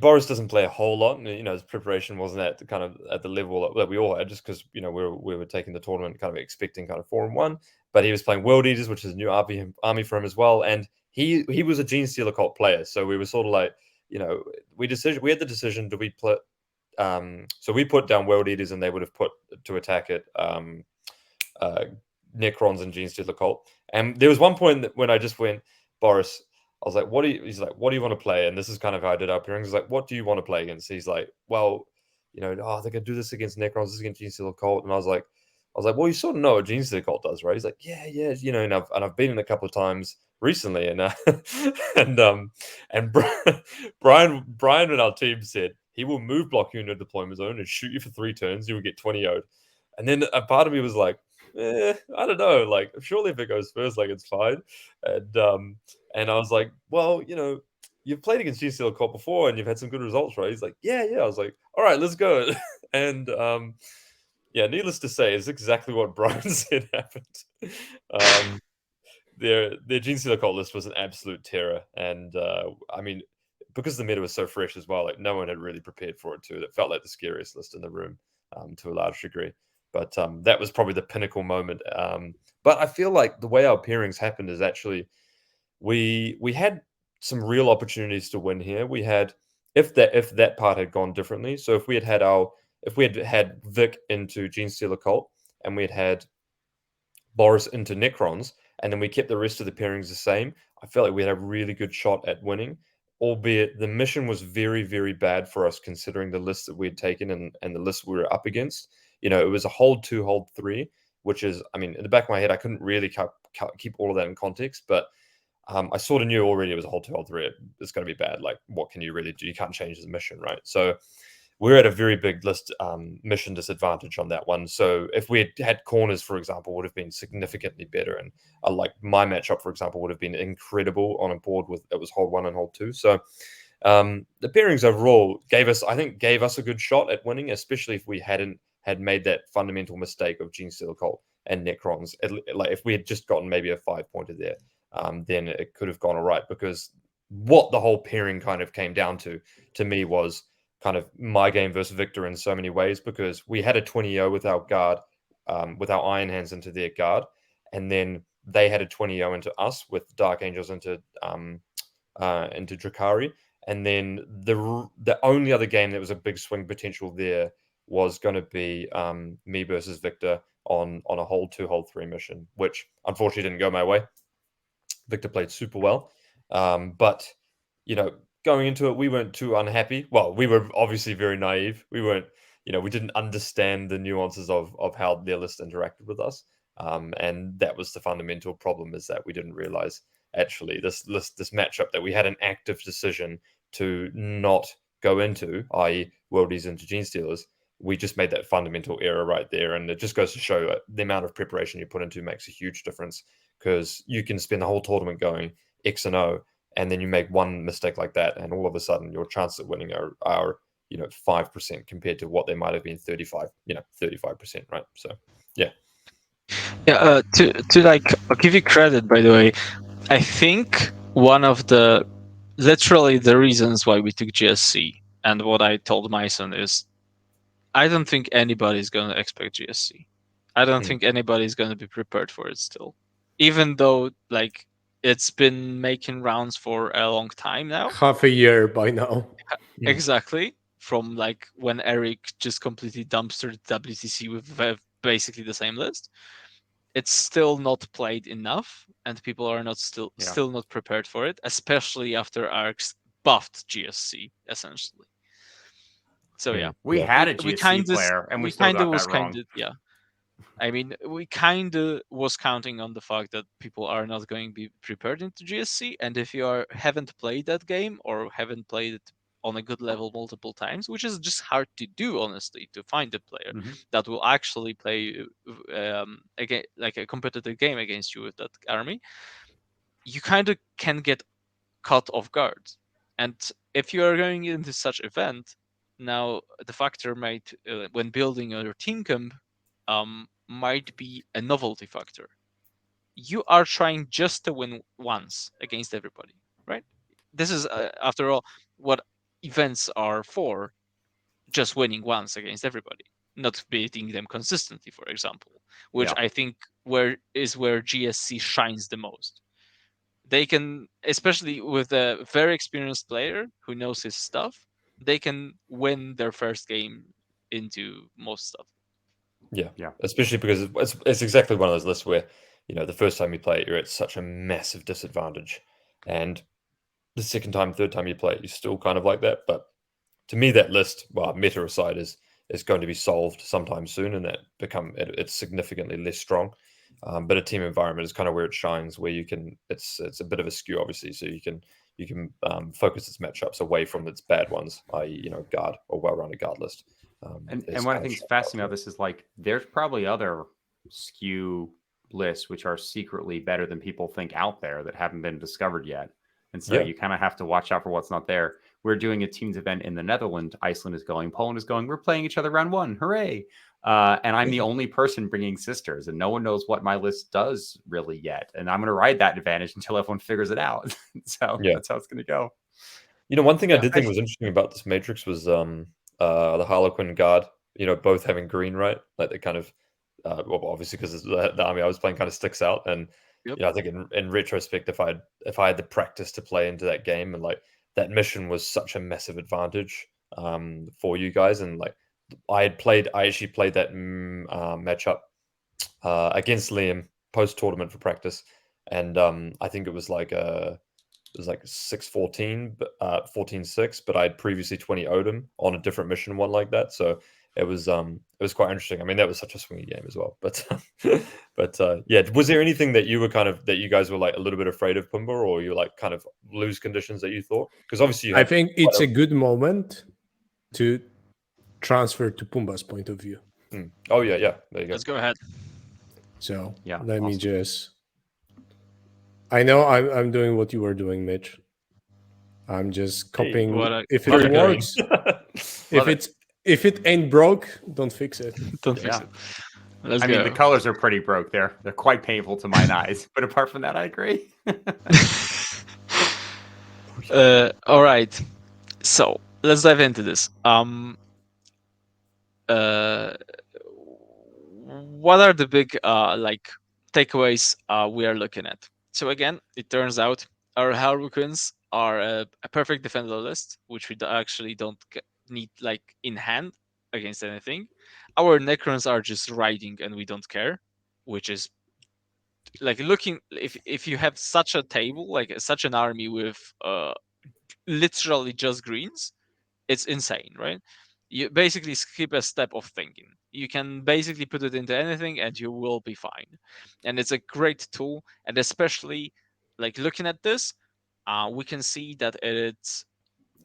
Speaker 3: Boris doesn't play a whole lot. His preparation wasn't at the level that we all had, just because we were taking the tournament kind of expecting kind of 4-1. But he was playing World Eaters, which is a new army for him as well, and he was a Genestealer Cult player. So we were sort of like, we had the decision: do we put? So we put down World Eaters, and they would have put to attack it Necrons and Genestealer Cult. And there was one point when I just went, Boris, I was like, he's like, what do you want to play? And this is kind of how I did our pairings. He's like, what do you want to play against? He's like, well, oh, they can do this against Necrons, this against Gene Stealer Cult, and I was like, well, you sort of know what Gene Stealer Cult does, right? He's like, yeah, and I've been in a couple of times recently, and and Brian and our team said he will move block you into the deployment zone and shoot you for 3 turns, you will get 20 0'd. And then a part of me was like, I don't know, like surely if it goes first, like it's fine. And I was like, well, you've played against Gene Stealer Cult before and you've had some good results, right? He's like, yeah. I was like, all right, let's go. And yeah, needless to say, it's exactly what Brian said happened. Their Gene Stealer Cult list was an absolute terror, and I mean, because the meta was so fresh as well, like no one had really prepared for it too. It felt like the scariest list in the room to a large degree. But that was probably the pinnacle moment. But I feel like the way our pairings happened is actually we had some real opportunities to win here. We had if that part had gone differently. So if we had had Vic into Gene Stealer Cult and we had Boris into Necrons, and then we kept the rest of the pairings the same, I felt like we had a really good shot at winning, albeit the mission was very, very bad for us considering the list that we had taken and the list we were up against. It was a hold 2, hold 3, which is, I mean, in the back of my head, I couldn't really keep all of that in context, but I sort of knew already it was a hold 2, hold 3. It's going to be bad. Like, what can you really do? You can't change the mission, right? So we're at a very big list mission disadvantage on that one. So if we had corners, for example, would have been significantly better. And like my matchup, for example, would have been incredible on a board with it was hold 1 and hold 2. So the pairings overall gave us a good shot at winning, especially if we hadn't had made that fundamental mistake of Gene Stealer Cult and Necrons. Like if we had just gotten maybe a 5-pointer there, then it could have gone all right, because what the whole pairing kind of came down to me was kind of my game versus Victor in so many ways, because we had a 20-0 with our guard, with our Iron Hands into their guard, and then they had a 20-0 into us with Dark Angels into Drakari, and then the only other game that was a big swing potential there was going to be me versus Victor on a hold 2, hold 3 mission, which unfortunately didn't go my way. Victor played super well, but going into it, we weren't too unhappy. Well, we were obviously very naive. We weren't, we didn't understand the nuances of how their list interacted with us. And that was the fundamental problem, is that we didn't realize actually this matchup that we had an active decision to not go into, i.e. Worldies into Gene Stealers. We just made that fundamental error right there. And it just goes to show the amount of preparation you put into makes a huge difference, because you can spend the whole tournament going X and O, and then you make one mistake like that, and all of a sudden your chances of winning are 5% compared to what they might have been 35%, right? So yeah.
Speaker 4: To like, I'll give you credit, by the way. I think one of the reasons why we took GSC, and what I told Myson is, I don't think anybody's going to expect GSC. I don't think anybody's going to be prepared for it still, even though like it's been making rounds for a long time now.
Speaker 1: Half a year by now.
Speaker 4: Exactly. From like when Eric just completely dumpstered WTC with basically the same list. It's still not played enough, and people are not still not prepared for it, especially after ARX buffed GSC essentially. So yeah,
Speaker 2: we had a GSC player, and we still got that wrong.
Speaker 4: Yeah, I mean, we kind of was counting on the fact that people are not going to be prepared into GSC, and if you haven't played that game or haven't played it on a good level multiple times, which is just hard to do, honestly, to find a player that will actually play again like a competitive game against you with that army, you kind of can get caught off guard. And if you are going into such event, now the factor might when building your team camp might be a novelty factor. You are trying just to win once against everybody, right? This is after all what events are for, just winning once against everybody, not beating them consistently, for example, which I think where GSC shines the most. They can, especially with a very experienced player who knows his stuff, they can win their first game into most stuff.
Speaker 3: Yeah. Especially because it's exactly one of those lists where, the first time you play it, you're at such a massive disadvantage. And the second time, third time you play it, you're still kind of like that. But to me that list, well, meta aside, is going to be solved sometime soon, and it's significantly less strong. But a team environment is kind of where it shines, where you can it's a bit of a skew, obviously, so you can focus its matchups away from its bad ones, i.e., guard or well-rounded guard list.
Speaker 2: And one of the things fascinating about this is like there's probably other skew lists which are secretly better than people think out there that haven't been discovered yet. And so you kind of have to watch out for what's not there. We're doing a teams event in the Netherlands. Iceland is going. Poland is going. We're playing each other round one. Hooray. And I'm the only person bringing sisters, and no one knows what my list does really yet. And I'm going to ride that advantage until everyone figures it out. So that's how it's going to go.
Speaker 3: One thing I did think was interesting about this matrix was the Harlequin guard, both having green, right? Like they kind of, well, obviously because the army I was playing kind of sticks out. And I think in retrospect, if I had the practice to play into that game, and like that mission was such a massive advantage for you guys. And like I actually played that matchup against Liam post tournament for practice, and I think it was like 6-14, 14-6, but I had previously 20-0'd him on a different mission one like that. So it was quite interesting. I mean, that was such a swingy game as well. But yeah, was there anything that you were that you guys were like a little bit afraid of, Pumba, or you like kind of lose conditions that you thought? Because obviously
Speaker 1: I think it's a good moment to transfer to Pumba's point of view.
Speaker 3: Oh yeah, there you go.
Speaker 4: Let's go ahead.
Speaker 1: So let me just. I know I'm doing what you were doing, Mitch. I'm just copying. If it works, if it ain't broke, don't fix it.
Speaker 4: Don't fix it.
Speaker 2: I mean, the colors are pretty broke. They're quite painful to my eyes. But apart from that, I agree.
Speaker 4: All right. So let's dive into this. What are the big takeaways we are looking at? So again, it turns out our Harlequins are a perfect defender list, which we actually don't need in hand against anything. Our Necrons are just riding, and we don't care, which is looking if you have such a table, such an army with literally just greens, it's insane, right? You basically skip a step of thinking. You can basically put it into anything and you will be fine. And it's a great tool. And especially looking at this, we can see that it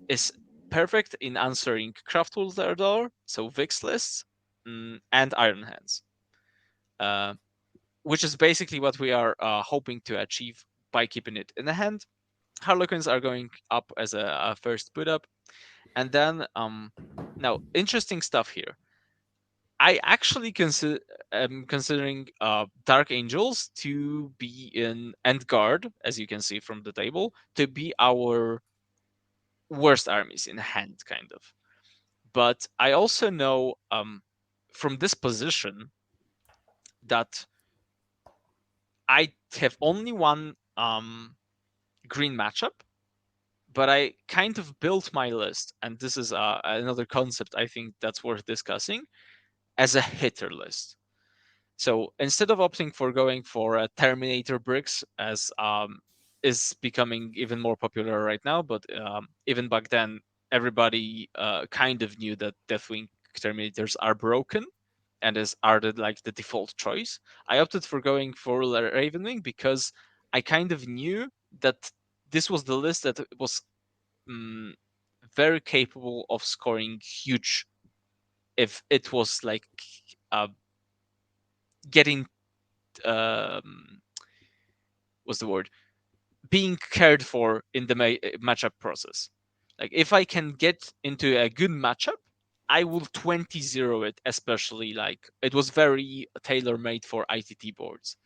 Speaker 4: is perfect in answering craft tools that are there, so Vix lists and Iron Hands, which is basically what we are hoping to achieve by keeping it in the hand. Harlequins are going up as a first put up. And then, now, interesting stuff here. I actually am considering Dark Angels to be and Guard, as you can see from the table, to be our worst armies in hand, kind of. But I also know from this position that I have only one green matchup, but I kind of built my list, and this is another concept I think that's worth discussing, as a hitter list. So instead of opting for going for Terminator bricks, as is becoming even more popular right now, but even back then, everybody kind of knew that Deathwing Terminators are broken and are the default choice. I opted for going for Ravenwing because I kind of knew that this was the list that was very capable of scoring huge if it was getting what's the word, being cared for in the matchup process. If I can get into a good matchup, I will 20-0 it, especially it was very tailor-made for ITT boards.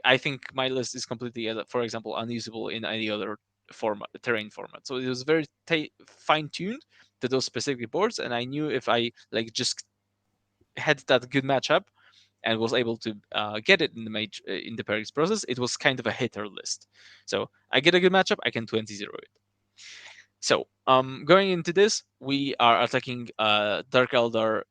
Speaker 4: I think my list is completely, for example, unusable in any other terrain format. So it was very fine-tuned to those specific boards, and I knew if I just had that good matchup and was able to get it in the pairings process, it was kind of a hitter list. So I get a good matchup, I can 20-0 it. So going into this, we are attacking Dark Eldar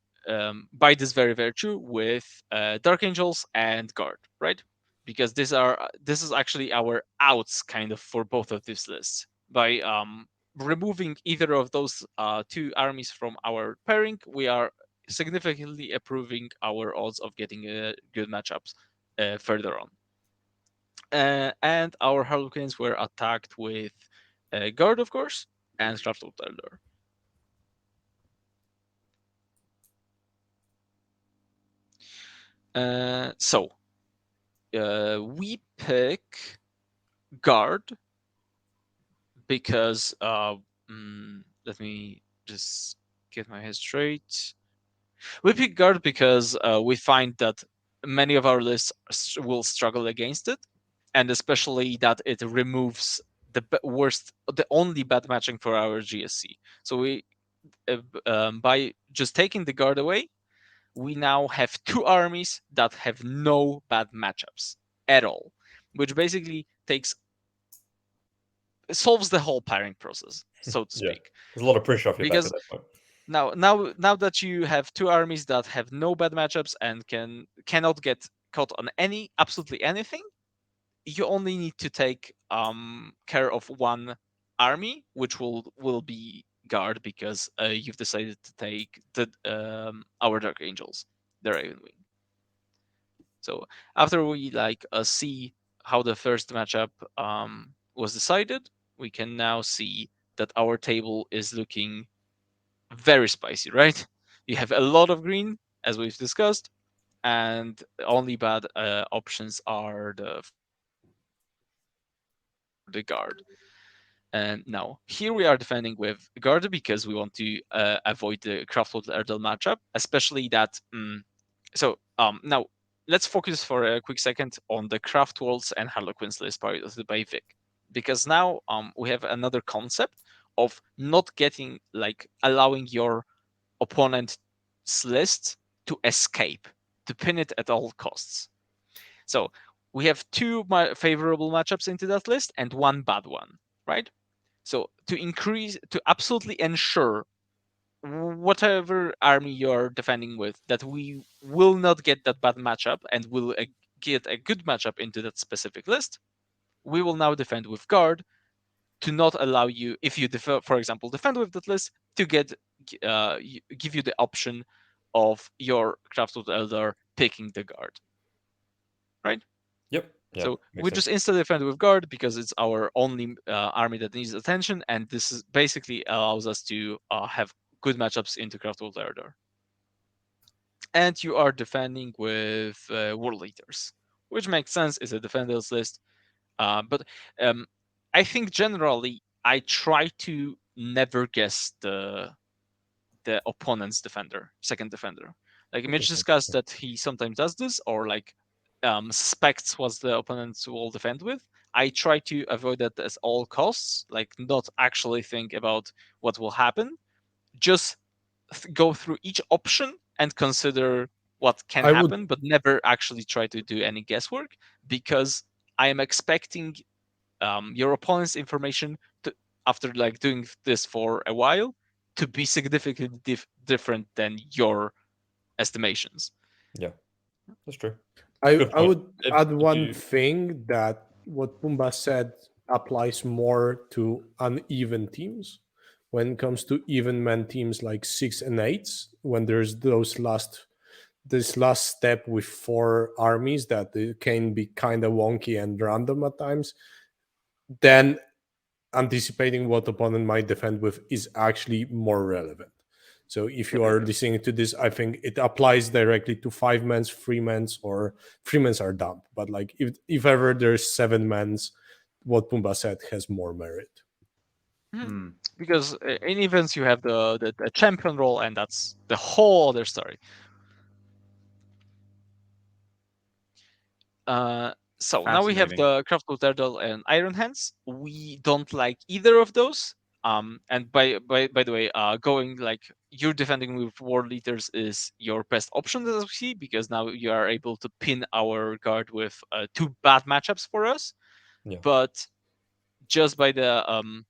Speaker 4: by this very virtue with Dark Angels and Guard, right? Because this is actually our outs kind of for both of these lists. By removing either of those two armies from our pairing, we are significantly improving our odds of getting good matchups further on. And our Harlequins were attacked with Guard, of course, and Craftworld Elder. So we pick Guard because let me just get my head straight. We pick Guard because we find that many of our lists will struggle against it, and especially that it removes the only bad matching for our GSC. So by just taking the Guard away, we now have two armies that have no bad matchups at all, which basically solves the whole pairing process, so to
Speaker 3: Yeah.
Speaker 4: speak.
Speaker 3: There's a lot of pressure off your back
Speaker 4: Because
Speaker 3: at that point.
Speaker 4: now that you have two armies that have no bad matchups and cannot get caught on absolutely anything, you only need to take care of one army, which will be Guard, because you've decided to take our Dark Angels, the Raven Wing. So after we see how the first matchup was decided, we can now see that our table is looking very spicy, right? You have a lot of green, as we've discussed, and the only bad options are the Guard. And now here we are defending with Guard because we want to avoid the Craftworld Erdel matchup, especially that. Now let's focus for a quick second on the Craftworlds and Harlequins list by Vic, because now we have another concept of not allowing your opponent's list to escape, to pin it at all costs. So we have two favorable matchups into that list and one bad one, right? So to absolutely ensure whatever army you're defending with, that we will not get that bad matchup and will get a good matchup into that specific list, we will now defend with Guard to not allow you, if you for example defend with that list, to give you the option of your Craftworld Elder picking the Guard, right?
Speaker 3: Yep. Yeah.
Speaker 4: So
Speaker 3: Makes
Speaker 4: we
Speaker 3: sense.
Speaker 4: just instantly defend with Guard because it's our only army that needs attention, and this is basically allows us to have good matchups into Craftworld Elder. And you are defending with World Eaters, which makes sense. It's a defenders list. But I think generally I try to never guess the opponent's second defender. Like Mitch
Speaker 3: Interesting.
Speaker 4: discussed that he sometimes does this, or suspects what the opponents will defend with. I try to avoid that at all costs, like not actually think about what will happen, just go through each option and consider what can
Speaker 1: I would
Speaker 4: happen, but never actually try to do any guesswork, because I am expecting your opponent's information to, after doing this for a while, to be significantly different than your estimations.
Speaker 3: Yeah, that's true.
Speaker 1: I
Speaker 3: Good
Speaker 1: I
Speaker 3: point.
Speaker 1: would
Speaker 3: If
Speaker 1: add one
Speaker 3: you,
Speaker 1: thing, that what Pumba said applies more to uneven teams. When it comes to even men teams like 6 and 8s, when there's this last step with 4 armies that it can be kind of wonky and random at times, then anticipating what opponent might defend with is actually more relevant. So if you are listening to this, I think it applies directly to 5 men's, 3 men's, or 3 men's are dumb. But like if ever there's 7 men's, what Pumba said has more merit.
Speaker 2: Hmm.
Speaker 4: Because in events you have the champion role, and that's the whole other story. So now we have
Speaker 2: Fascinating.
Speaker 4: the Craftworld Erdal and Iron Hands. We don't like either of those. And by the way, going you're defending with World Eaters is your best option, as we see, because now you are able to pin our Guard with 2 bad matchups for us.
Speaker 3: Yeah.
Speaker 4: But just by the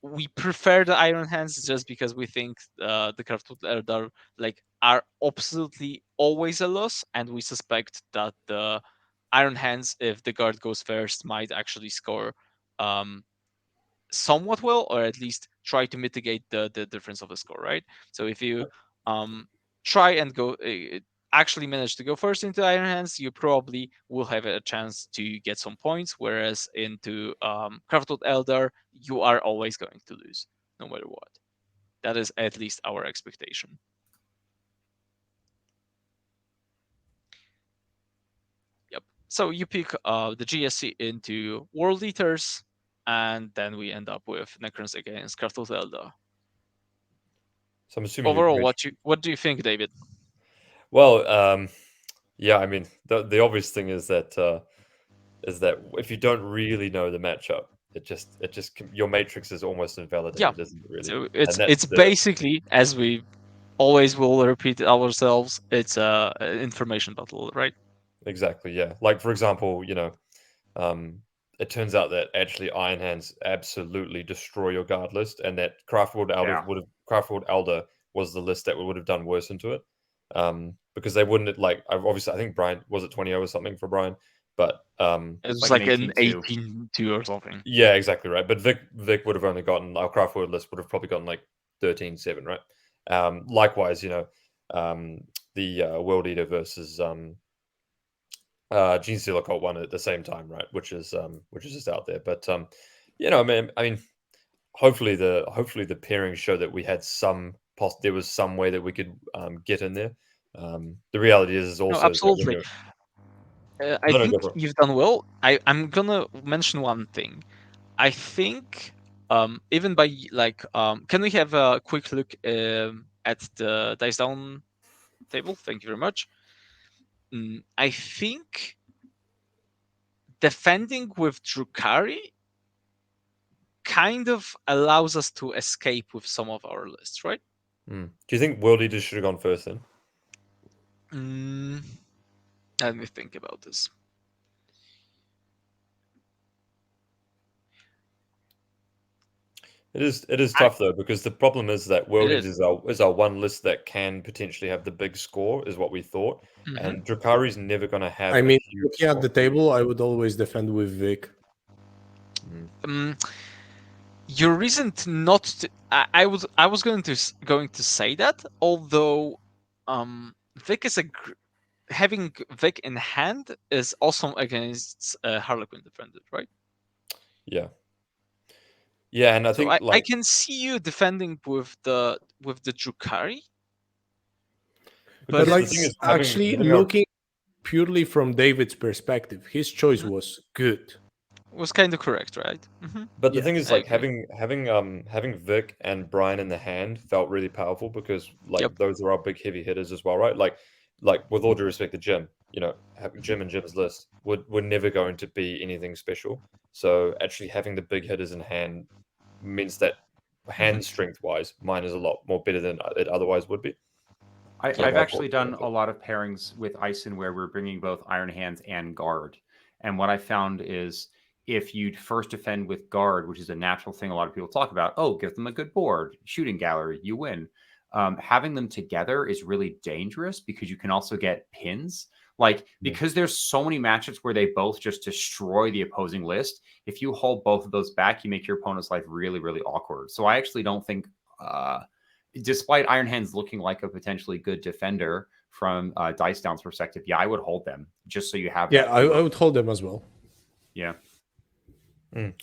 Speaker 4: we prefer the Iron Hands just because we think the Craftworld Eldar are absolutely always a loss, and we suspect that the Iron Hands, if the Guard goes first, might actually score somewhat well, or at least try to mitigate the difference of the score, right? So if you try and go actually manage to go first into Iron Hands, you probably will have a chance to get some points, whereas into Crafted Elder, you are always going to lose, no matter what. That is at least our expectation. Yep. So you pick the GSC into World Eaters, and then we end up with Necrons against Crafted Elder.
Speaker 3: So I'm assuming
Speaker 4: Overall, what do you think, David?
Speaker 3: Well, yeah, I mean, the obvious thing is that if you don't really know the matchup, it just your matrix is almost invalidated, isn't it? Really.
Speaker 4: So it's basically, as we always will repeat ourselves, it's a information battle, right?
Speaker 3: Exactly. Yeah. Like for example, it turns out that actually Iron Hands absolutely destroy your guard list, and that Craftworld Elder was the list that would have done worse into it. Because they wouldn't obviously I think Brian was it 20-0 or something for Brian, but
Speaker 4: it was like an 18-2 or something.
Speaker 3: Yeah, exactly right. But Vic would have only gotten our Craftworld list would have probably gotten like 13-7, right? Likewise, the World Eater versus Gene Stealer Cult one at the same time, right? Which is just out there. But I mean, hopefully the pairings show that we had there was some way that we could get in there. The reality is also
Speaker 4: absolutely. I think you've done well. I'm gonna mention one thing. I think even by can we have a quick look at the dice down table? Thank you very much. I think defending with Drukhari kind of allows us to escape with some of our lists, right?
Speaker 3: Do you think World Eaters should have gone first then?
Speaker 4: Let me think about this.
Speaker 3: It is tough though, because the problem is that World Eaters is our one list that can potentially have the big score, is what we thought. And Drukhari's never going to have.
Speaker 1: I mean, looking at the table, I would always defend with Vic.
Speaker 4: Your reason to not to, I was going to say that, although Vic is having Vic in hand is awesome against Harlequin defended, right?
Speaker 3: Yeah. Yeah, and I think
Speaker 4: I can see you defending with the Drukhari.
Speaker 1: But like, actually looking purely from David's perspective, his choice was good.
Speaker 4: Was kind of correct, right?
Speaker 3: But the thing is, like, having Vic and Brian in the hand felt really powerful, because those are our big heavy hitters as well, right? Like with all due respect to Jim, having Jim and Jim's list were never going to be anything special. So actually having the big hitters in hand means that hand strength wise, mine is a lot more better than it otherwise would be.
Speaker 2: I've actually done a lot of pairings with Iceland where we're bringing both Iron Hands and Guard. And what I found is, if you'd first defend with Guard, which is a natural thing a lot of people talk about, give them a good board, shooting gallery, you win. Having them together is really dangerous, because you can also get pins. Because there's so many matchups where they both just destroy the opposing list. If you hold both of those back, you make your opponent's life really, really awkward. So I actually don't think, despite Iron Hands looking like a potentially good defender from Dice Down's perspective, I would hold them just so you have.
Speaker 1: Yeah, I would hold them as well.
Speaker 2: Yeah.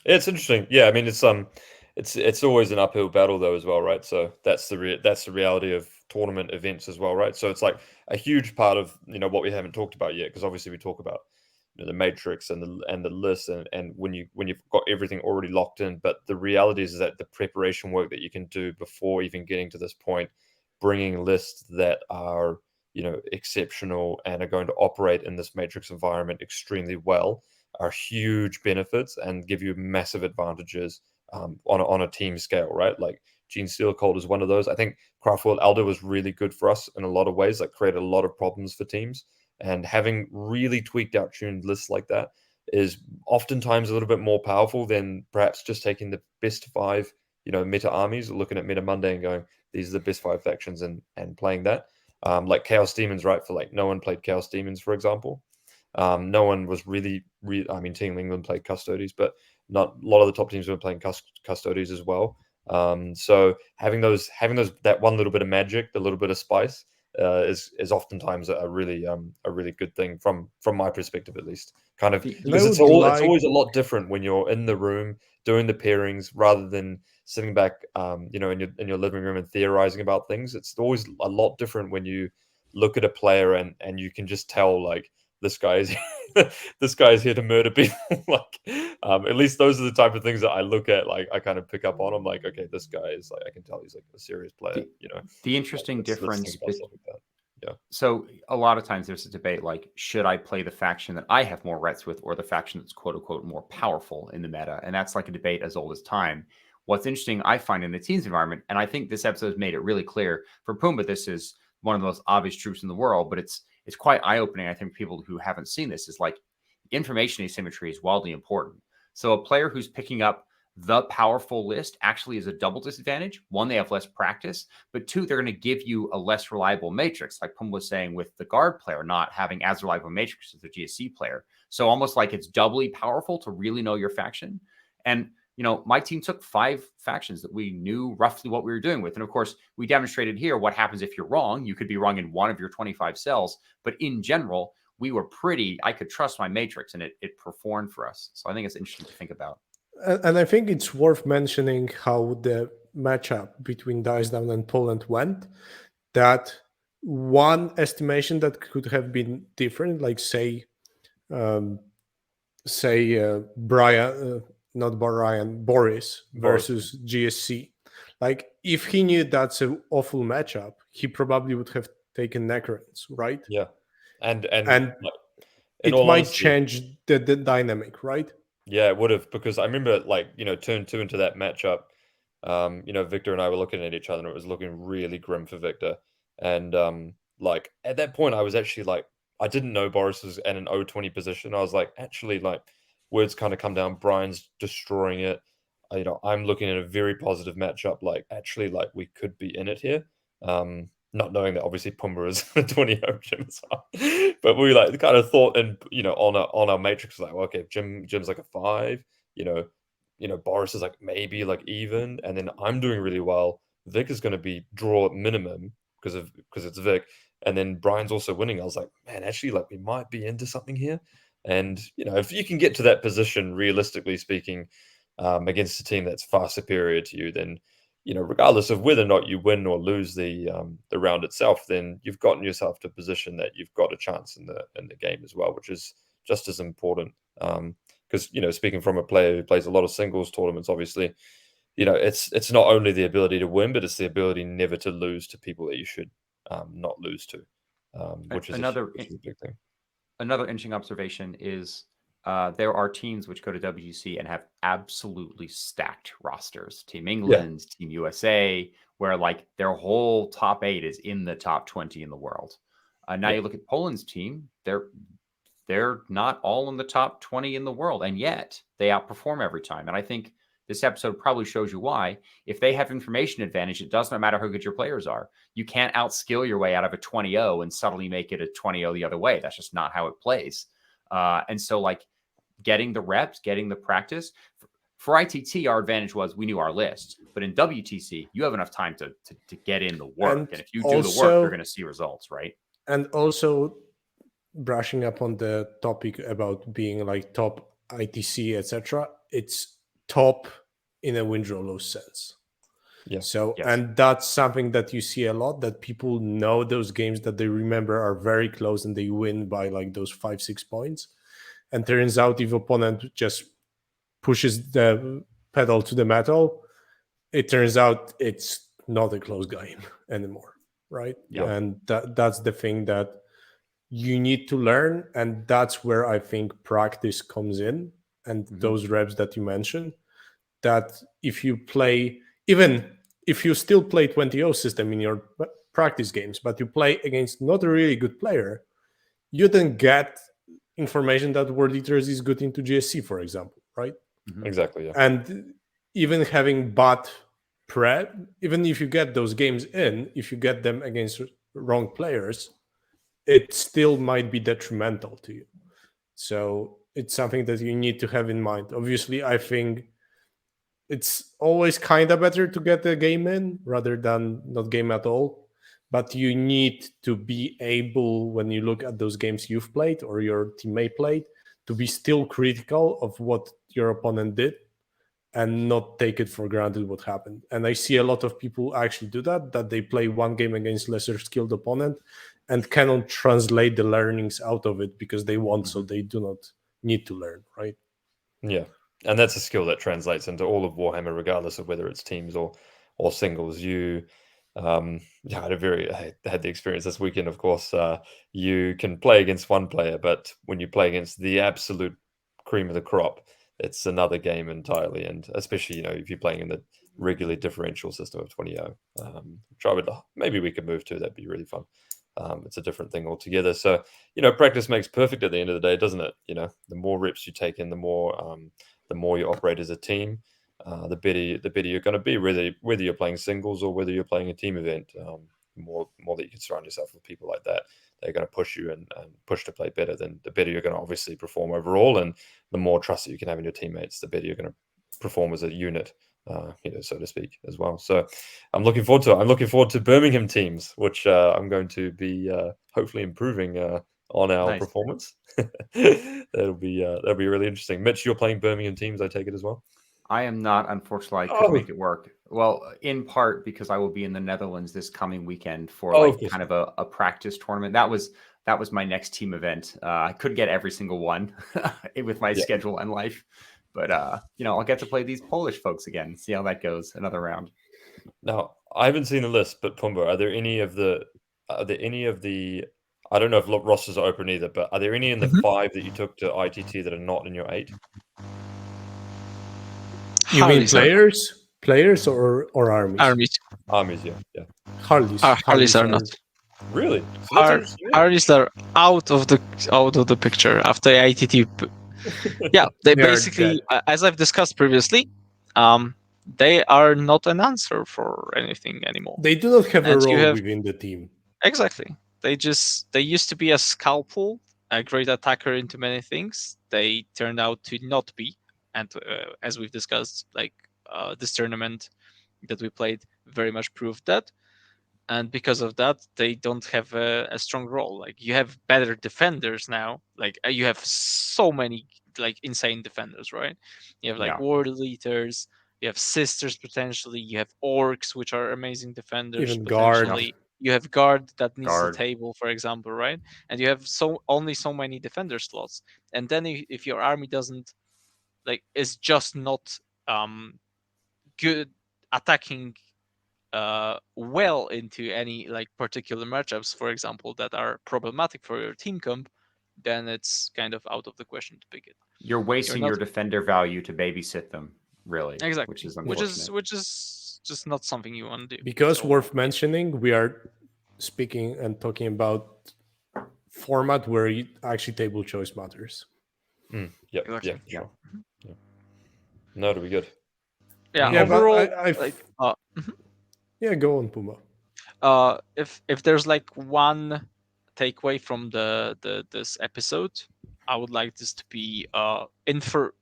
Speaker 3: It's interesting. Yeah, I mean, it's always an uphill battle though as well, right? So that's the reality of tournament events as well, right? So it's like a huge part of what we haven't talked about yet, because obviously we talk about the matrix and the list and when you've got everything already locked in, but the reality is that the preparation work that you can do before even getting to this point, bringing lists that are exceptional and are going to operate in this matrix environment extremely well, are huge benefits and give you massive advantages on a team scale, right? Like Gene Steel Cold is one of those. I think Craftworld Elder was really good for us in a lot of ways, created a lot of problems for teams. And having really tweaked out tuned lists like that is oftentimes a little bit more powerful than perhaps just taking the best 5, meta armies, looking at Meta Monday and going, these are the best 5 factions and playing that. Like Chaos Demons, right? For no one played Chaos Demons, for example. No one was really, I mean, Team England played Custodes, but not a lot of the top teams were playing Custodes as well. So having those that one little bit of magic, the little bit of spice, is oftentimes a really good thing from my perspective, at least. Kind of because it's always a lot different when you're in the room doing the pairings rather than sitting back, in your living room and theorizing about things. It's always a lot different when you look at a player and you can just tell, like, this guy is this guy is here to murder people. Like, at least those are the type of things that I look at. Like, I kind of pick up on. I'm like, okay, this guy is, like, I can tell he's like a serious player.
Speaker 2: The interesting difference.
Speaker 3: Yeah.
Speaker 2: So a lot of times there's a debate like, should I play the faction that I have more rets with, or the faction that's quote unquote more powerful in the meta? And that's like a debate as old as time. What's interesting, I find, in the teams environment, and I think this episode has made it really clear for Pumba, this is one of the most obvious truths in the world, but it's quite eye-opening. I think people who haven't seen this is like, information asymmetry is wildly important. So a player who's picking up the powerful list actually is a double disadvantage. One, they have less practice, but two, they're going to give you a less reliable matrix, like Pumba was saying with the guard player not having as reliable matrix as the GSC player. So almost like it's doubly powerful to really know your faction. And my team took 5 factions that we knew roughly what we were doing with. And of course, we demonstrated here what happens if you're wrong. You could be wrong in one of your 25 cells, but in general, I could trust my matrix, and it performed for us. So I think it's interesting to think about.
Speaker 1: And I think it's worth mentioning how the matchup between Dice Down and Poland went. That one estimation that could have been different, like Boris versus GSC. Like, if he knew that's an awful matchup, he probably would have taken Necrons, right?
Speaker 3: Yeah, and
Speaker 1: it might change the dynamic, right?
Speaker 3: Yeah, it would have, because I remember, like, turn 2 into that matchup. Victor and I were looking at each other, and it was looking really grim for Victor. And like, at that point, I was actually like, I didn't know Boris was at an 0-20 position. I was like, actually, like, words kind of come down. Brian's destroying it. I'm looking at a very positive matchup. Like, actually, like, we could be in it here. Not knowing that obviously Pumba is a 20 Jim as well. But we like kind of thought, and on our matrix, like, well, okay, Jim's like a 5, Boris is like maybe like even, and then I'm doing really well. Vic is going to be draw at minimum because it's Vic, and then Brian's also winning. I was like, man, actually, like, we might be into something here. And if you can get to that position, realistically speaking, against a team that's far superior to you, then regardless of whether or not you win or lose the round itself, then you've gotten yourself to a position that you've got a chance in the game as well, which is just as important. Because speaking from a player who plays a lot of singles tournaments, obviously, it's not only the ability to win, but it's the ability never to lose to people that you should not lose to, which is a big thing.
Speaker 2: Another interesting observation is there are teams which go to WGC and have absolutely stacked rosters. Team England, Team USA, where like their whole top 8 is in the top 20 in the world. Now you look at Poland's team; they're not all in the top 20 in the world, and yet they outperform every time. And I think this episode probably shows you why. If they have information advantage, it does not matter how good your players are. You can't outskill your way out of a 20-0 and suddenly make it a 20-0 the other way. That's just not how it plays. And so, like, getting the reps, getting the practice. For ITT, our advantage was we knew our list. But in WTC, you have enough time to get in the work. And if you do the work, you're going to see results, right?
Speaker 1: And also, brushing up on the topic about being like top ITC, etc., it's top in a win draw loss sense.
Speaker 3: Yeah.
Speaker 1: So, and that's something that you see a lot, that people know those games that they remember are very close and they win by like those 5-6 points. And turns out if opponent just pushes the pedal to the metal, it turns out it's not a close game anymore, right?
Speaker 3: Yeah.
Speaker 1: And that's the thing that you need to learn. And that's where I think practice comes in. And those reps that you mentioned, that if you play, even if you still play 20-0 system in your practice games, but you play against not a really good player, you then get information that World Eaters is good into GSC, for example, right?
Speaker 3: Exactly, yeah.
Speaker 1: And even having bad prep, even if you get those games in, if you get them against wrong players, it still might be detrimental to you. So it's something that you need to have in mind. Obviously, I think it's always kind of better to get the game in rather than not game at all. But you need to be able, when you look at those games you've played or your teammate played, to be still critical of what your opponent did and not take it for granted what happened. And I see a lot of people actually do that they play one game against lesser skilled opponent and cannot translate the learnings out of it because they want, so they do not need to learn, right?
Speaker 3: Yeah, and that's a skill that translates into all of Warhammer, regardless of whether it's teams or singles. You, yeah, I had the experience this weekend. Of course, you can play against one player, but when you play against the absolute cream of the crop, it's another game entirely. And especially, if you're playing in the regularly differential system of 20-0, which I would maybe we could move to. That'd be really fun. It's a different thing altogether. So, practice makes perfect at the end of the day, doesn't it? The more reps you take in, the more you operate as a team, the better you're going to be, whether you're playing singles or whether you're playing a team event. The more that you can surround yourself with people like that, they're going to push you and push to play better. Then the better you're going to obviously perform overall, and the more trust that you can have in your teammates, the better you're going to perform as a unit. So to speak, as well. So I'm looking forward to it. I'm looking forward to Birmingham teams, which I'm going to be hopefully improving on our performance. That'll be really interesting. Mitch, you're playing Birmingham teams, I take it as well?
Speaker 2: I am not. Unfortunately, I couldn't make it work. Well, in part because I will be in the Netherlands this coming weekend for kind of a practice tournament. That was my next team event. I could get every single one with my schedule and life. But I'll get to play these Polish folks again. See how that goes. Another round.
Speaker 3: Now, I haven't seen the list, but Pumba, are there any of the? I don't know if rosters are open either, but are there any in the 5 that you took to ITT that are not in your 8?
Speaker 1: You mean players or armies?
Speaker 3: Armies, yeah.
Speaker 1: Harleys
Speaker 4: are not.
Speaker 3: Really?
Speaker 4: Harleys are out of the picture after ITT. Yeah, they basically, as I've discussed previously, they are not an answer for anything anymore.
Speaker 1: They do not have a role within the team.
Speaker 4: Exactly. They used to be a scalpel, a great attacker into many things. They turned out to not be, and as we've discussed, this tournament that we played very much proved that. And because of that, they don't have a strong role. Like, you have better defenders now. Like, you have so many insane defenders, right? You have War Leaders, you have Sisters potentially, you have Orcs, which are amazing defenders.
Speaker 1: Even
Speaker 4: potentially.
Speaker 1: Guard.
Speaker 4: You have Guard that needs the table, for example, right? And you have only so many defender slots. And then if your army doesn't is just not good attacking well into any particular matchups, for example, that are problematic for your team comp, then it's kind of out of the question to pick it.
Speaker 2: You're wasting your defender value to babysit them, really.
Speaker 4: Exactly.
Speaker 2: Which is unfortunate.
Speaker 4: Which is just not something you want to do.
Speaker 1: Because worth mentioning, we are speaking and talking about format where actually table choice matters.
Speaker 3: Yeah,
Speaker 4: exactly.
Speaker 3: Sure. Yeah. No, it'll be good.
Speaker 4: Yeah, overall,
Speaker 1: yeah, go on, Pumba.
Speaker 4: If there's one takeaway from this episode, I would like this to be for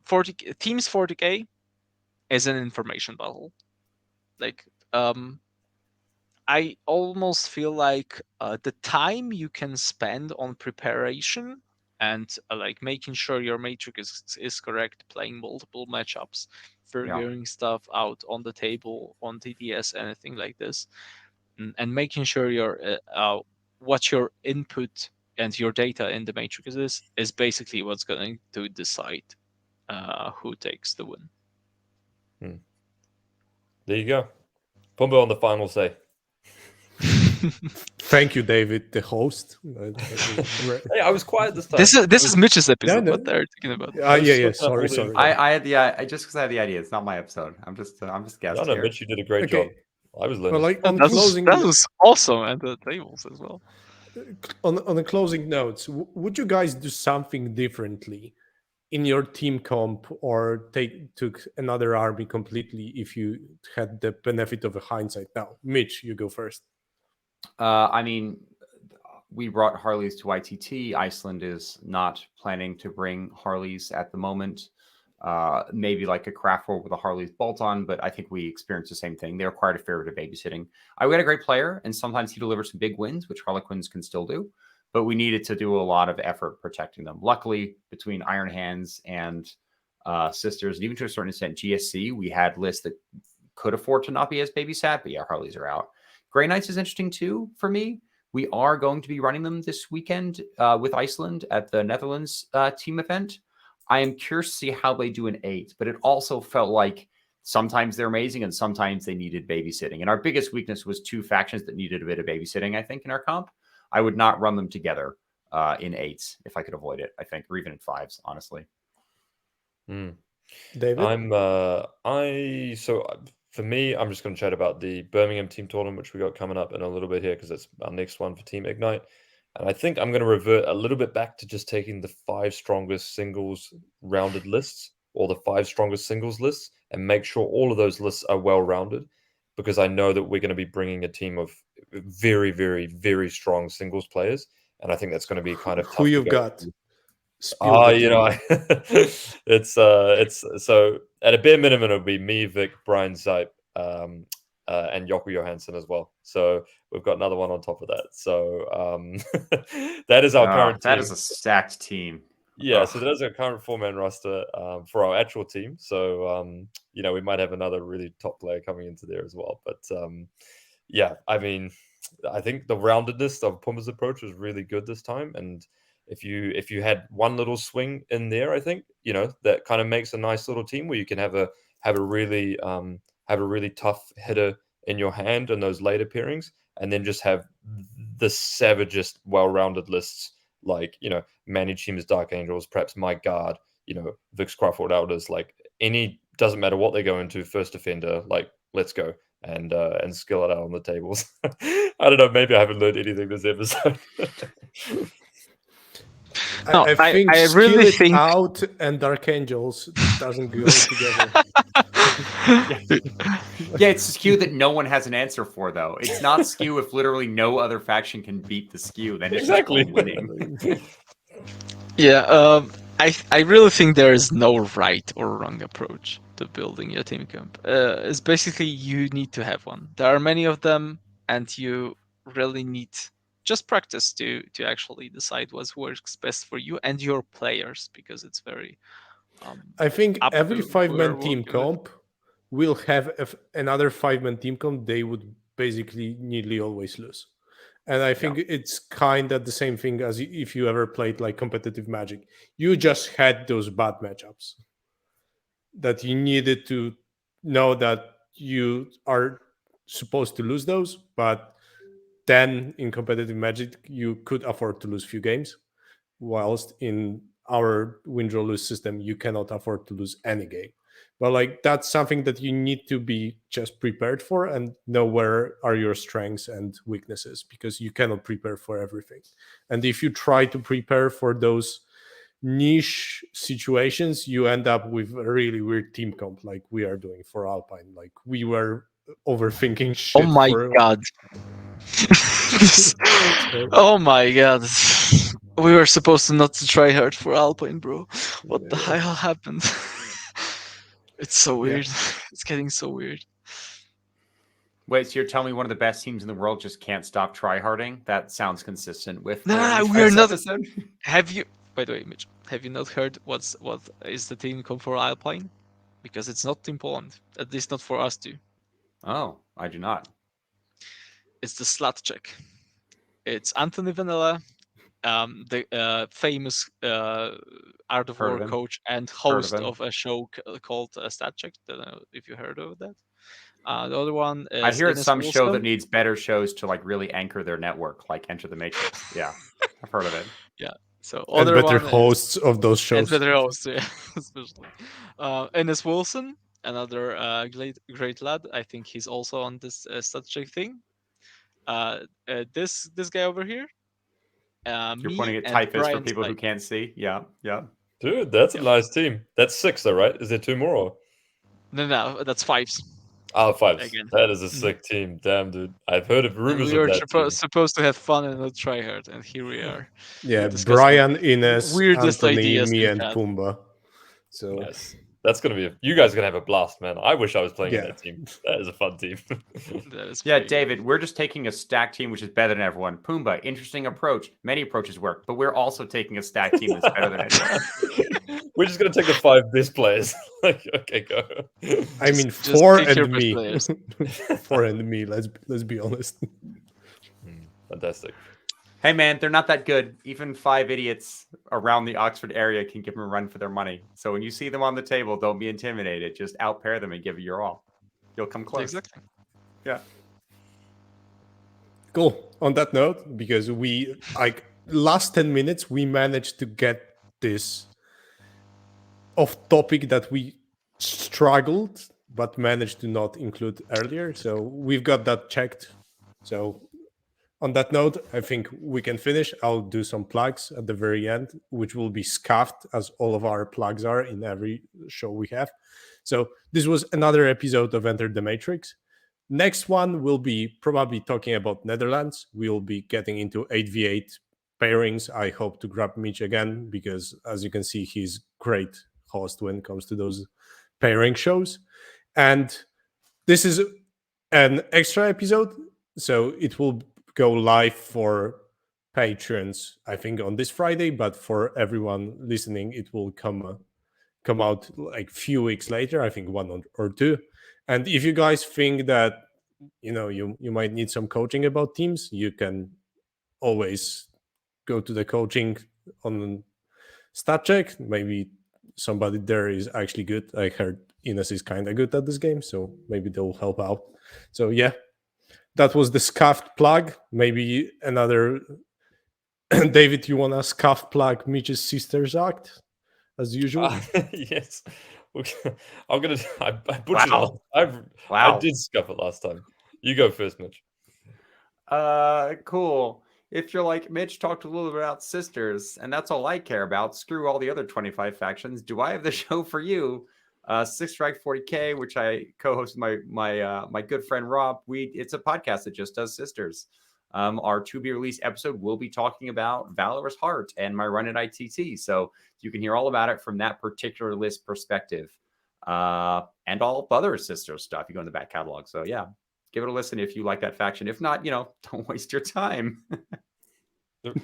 Speaker 4: 40 teams 40k is an information battle. I almost feel like the time you can spend on preparation and making sure your matrix is correct, playing multiple matchups, figuring stuff out on the table, on TTS, anything like this, and making sure what your input and your data in the matrix is basically what's going to decide who takes the win.
Speaker 3: There you go. Pumba on the final say.
Speaker 1: Thank you, David, the host.
Speaker 3: Hey, I was quiet this time.
Speaker 4: This is Mitch's episode. What they're talking about?
Speaker 1: Sorry.
Speaker 2: I just because I had the idea. It's not my episode. I'm just guessing.
Speaker 3: No, Mitch, you did a great job. I was learning.
Speaker 1: Well,
Speaker 4: that was awesome at the tables as well.
Speaker 1: On the closing notes, would you guys do something differently in your team comp or took another army completely if you had the benefit of a hindsight? Now, Mitch, you go first.
Speaker 2: I mean, we brought Harleys to ITT. Iceland is not planning to bring Harleys at the moment. maybe like a craft world with a Harley's bolt on, but I think we experienced the same thing. They required a fair bit of babysitting. We had a great player, and sometimes he delivers some big wins, which Harlequins can still do, but we needed to do a lot of effort protecting them. Luckily, between Iron Hands and Sisters, and even to a certain extent GSC, we had lists that could afford to not be as babysat, but yeah, Harleys are out. Grey Knights is interesting too for me. We are going to be running them this weekend with Iceland at the Netherlands team event. I am curious to see how they do in 8, but it also felt like sometimes they're amazing and sometimes they needed babysitting. And our biggest weakness was 2 factions that needed a bit of babysitting, I think, in our comp. I would not run them together in 8s if I could avoid it, I think, or even in 5s, honestly.
Speaker 1: David?
Speaker 3: For me, I'm just going to chat about the Birmingham team tournament, which we got coming up in a little bit here, because it's our next one for Team Ignite. And I think I'm going to revert a little bit back to just taking the 5 strongest singles rounded lists, or the 5 strongest singles lists, and make sure all of those lists are well rounded, because I know that we're going to be bringing a team of very, very, very strong singles players. And I think that's going to be kind of tough.
Speaker 1: Who you've got?
Speaker 3: It's so at a bare minimum it'll be me, Vic, Brian Zipe, and Yoko Johansson as well. So we've got another one on top of that. So that is our current team.
Speaker 2: That is a stacked team.
Speaker 3: Yeah, so that is our current 4-man roster for our actual team. So we might have another really top player coming into there as well. But yeah, I mean, I think the roundedness of Pumba's approach was really good this time, and if you had one little swing in there, I think that kind of makes a nice little team where you can have a really tough hitter in your hand in those later pairings, and then just have the savagest, well-rounded lists like Manny Chima's Dark Angels, perhaps my guard, Vic's Crawford Elders, like doesn't matter what they go into, first defender, like let's go and skill it out on the tables. I don't know, maybe I haven't learned anything this episode.
Speaker 1: I think I really think out and Dark Angels doesn't go together.
Speaker 2: Yeah, it's a skew that no one has an answer for, though. It's not skew if literally no other faction can beat the skew. Then it's exactly just winning.
Speaker 4: Yeah, I really think there is no right or wrong approach to building your team camp. It's basically you need to have one. There are many of them, and you really need just practice to actually decide what works best for you and your players, because it's very
Speaker 1: I think every 5-man team comp will have another 5-man team comp they would basically nearly always lose. And I think it's kind of the same thing as if you ever played like competitive Magic. You just had those bad matchups that you needed to know that you are supposed to lose those, but then in competitive Magic, you could afford to lose few games, whilst in our win-draw-lose system, you cannot afford to lose any game. But like that's something that you need to be just prepared for and know where are your strengths and weaknesses, because you cannot prepare for everything. And if you try to prepare for those niche situations, you end up with a really weird team comp like we are doing for Alpine. Like we were overthinking shit.
Speaker 4: Oh my god. Oh my god. We were supposed to not to try hard for Alpine, bro. What the hell happened? It's so weird. It's getting so weird.
Speaker 2: Wait, so you're telling me one of the best teams in the world just can't stop tryharding? That sounds consistent with
Speaker 4: No, we're not. Have you? By the way, Mitch, have you not heard what is the team comp for Alpine? Because it's not Team Poland. At least not for us two.
Speaker 2: Oh, I do not.
Speaker 4: It's the Slut Check. It's Anthony Vanilla, the famous Art of War coach and host of a show called Stat Check. Don't know if you heard of that. The other one is
Speaker 2: I hear it's some
Speaker 4: Wilson.
Speaker 2: show that needs better shows to like really anchor their network, like Enter the Matrix. Yeah, I've heard of it.
Speaker 4: Yeah. So
Speaker 1: and better hosts of those shows.
Speaker 4: And better hosts, yeah, especially. Ennis Wilson, another great lad. I think he's also on this Stat Check thing. This guy over here.
Speaker 2: You're pointing at Typhus for people who can't see. Yeah.
Speaker 3: Dude, that's a nice team. That's 6 though, right? Is there 2 more? Or?
Speaker 4: No, that's 5s.
Speaker 3: Oh, 5s. Again. That is a sick team. Damn, dude. I've heard of rumors of that.
Speaker 4: We were supposed to have fun and not try hard, and here we are.
Speaker 1: Yeah, Brian, Ines,
Speaker 4: weirdest
Speaker 1: Anthony,
Speaker 4: ideas
Speaker 1: me, and Pumba. So
Speaker 3: nice. That's gonna be. You guys are gonna have a blast, man. I wish I was playing in
Speaker 1: Yeah.
Speaker 3: that team. That is a fun team.
Speaker 4: That is
Speaker 2: Yeah,
Speaker 4: pretty good.
Speaker 2: David, we're just taking a stack team, which is better than everyone. Pumba, interesting approach. Many approaches work, but we're also taking a stack team that's better than anyone.
Speaker 3: We're just gonna take the 5 best players. Like, okay, go.
Speaker 1: I mean,
Speaker 4: Just
Speaker 1: 4
Speaker 4: pick your
Speaker 1: and
Speaker 4: best
Speaker 1: me.
Speaker 4: players.
Speaker 1: 4 and me. Let's be honest.
Speaker 3: Fantastic.
Speaker 2: Hey, man, they're not that good. Even 5 idiots around the Oxford area can give them a run for their money. So when you see them on the table, don't be intimidated. Just outpair them and give it your all. You'll come close.
Speaker 4: Exactly.
Speaker 2: Yeah.
Speaker 1: Cool. On that note, because we like last 10 minutes, we managed to get this off topic that we struggled but managed to not include earlier. So we've got that checked. So on that note, I think we can finish. I'll do some plugs at the very end, which will be scuffed as all of our plugs are in every show we have. So this was another episode of Enter the Matrix. Next one will be probably talking about Netherlands. We'll be getting into 8v8 pairings. I hope to grab Mitch again because, as you can see, he's great host when it comes to those pairing shows. And this is an extra episode, so it will go live for patrons, I think, on this Friday. But for everyone listening, it will come out like few weeks later. I think 1 or 2. And if you guys think that you might need some coaching about teams, you can always go to the coaching on stat check. Maybe somebody there is actually good. I heard Ines is kind of good at this game, so maybe they'll help out. So yeah, that was the scuffed plug. Maybe another David, you want to scuff plug Mitch's Sisters Act as usual?
Speaker 3: Yes. Okay. I'm gonna. I butchered
Speaker 2: Wow.
Speaker 3: it. I did scuff it last time. You go first, Mitch.
Speaker 2: Cool. If you're like Mitch, talked a little bit about sisters, and that's all I care about. Screw all the other 25 factions. Do I have the show for you? Six Strike 40K, which I co-host with my good friend Rob. It's a podcast that just does sisters. Our to be released episode will be talking about Valorous Heart and my run at ITT. So you can hear all about it from that particular list perspective. And all other sister stuff. You go in the back catalog. So yeah, give it a listen if you like that faction. If not, don't waste your time.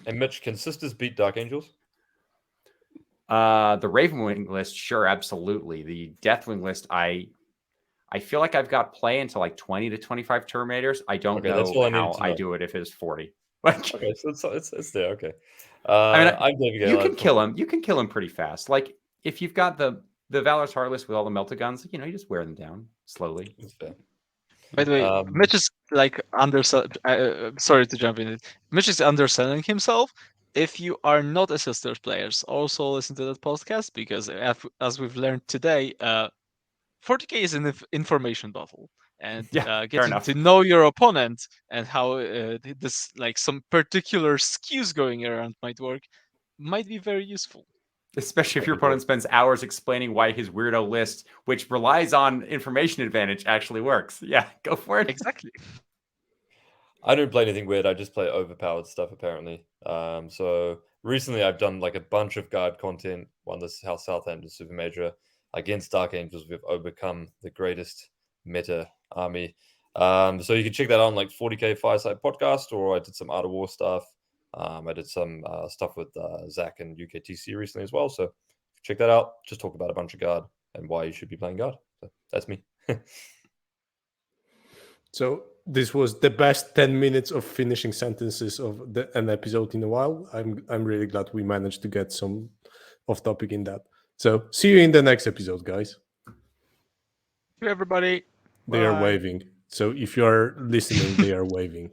Speaker 3: And Mitch, can sisters beat Dark Angels?
Speaker 2: The Ravenwing list, sure, absolutely. The Deathwing list, I feel like I've got play into like 20 to 25 Terminators. I don't
Speaker 3: Okay, that's
Speaker 2: know
Speaker 3: all I needed
Speaker 2: how
Speaker 3: to
Speaker 2: I
Speaker 3: know.
Speaker 2: do it if it's 40. Like,
Speaker 3: Okay, so it's there. Okay.
Speaker 2: I mean,
Speaker 3: I'm David
Speaker 2: you
Speaker 3: Gaylard.
Speaker 2: can kill him. You can kill him pretty fast. Like if you've got the Valorous Heart list with all the melted guns, you just wear them down slowly.
Speaker 3: That's fair.
Speaker 4: By the way, Mitch is like sorry to jump in. Mitch is underselling himself. If you are not a Sisters players, also listen to that podcast because as we've learned today, 40k is an information battle, and
Speaker 2: Yeah, fair
Speaker 4: getting
Speaker 2: enough.
Speaker 4: to know your opponent and how this like some particular skews going around might be very useful.
Speaker 2: Especially if your opponent spends hours explaining why his weirdo list, which relies on information advantage, actually works. Yeah, go for it.
Speaker 4: Exactly.
Speaker 3: I don't play anything weird. I just play overpowered stuff apparently. So recently I've done like a bunch of guide content. Won this House Southampton Super Major against Dark Angels. We've overcome the greatest meta army. So you can check that out on like 40k Fireside Podcast, or I did some Art of War stuff. I did some stuff with Zach and UKTC recently as well. So check that out. Just talk about a bunch of guard and why you should be playing guard. So that's me.
Speaker 1: So this was the best 10 minutes of finishing sentences of an episode in a while. I'm really glad we managed to get some off topic in that. So see you in the next episode, guys.
Speaker 4: To everybody.
Speaker 1: They are
Speaker 2: Bye.
Speaker 1: waving. So if you are listening, they are waving.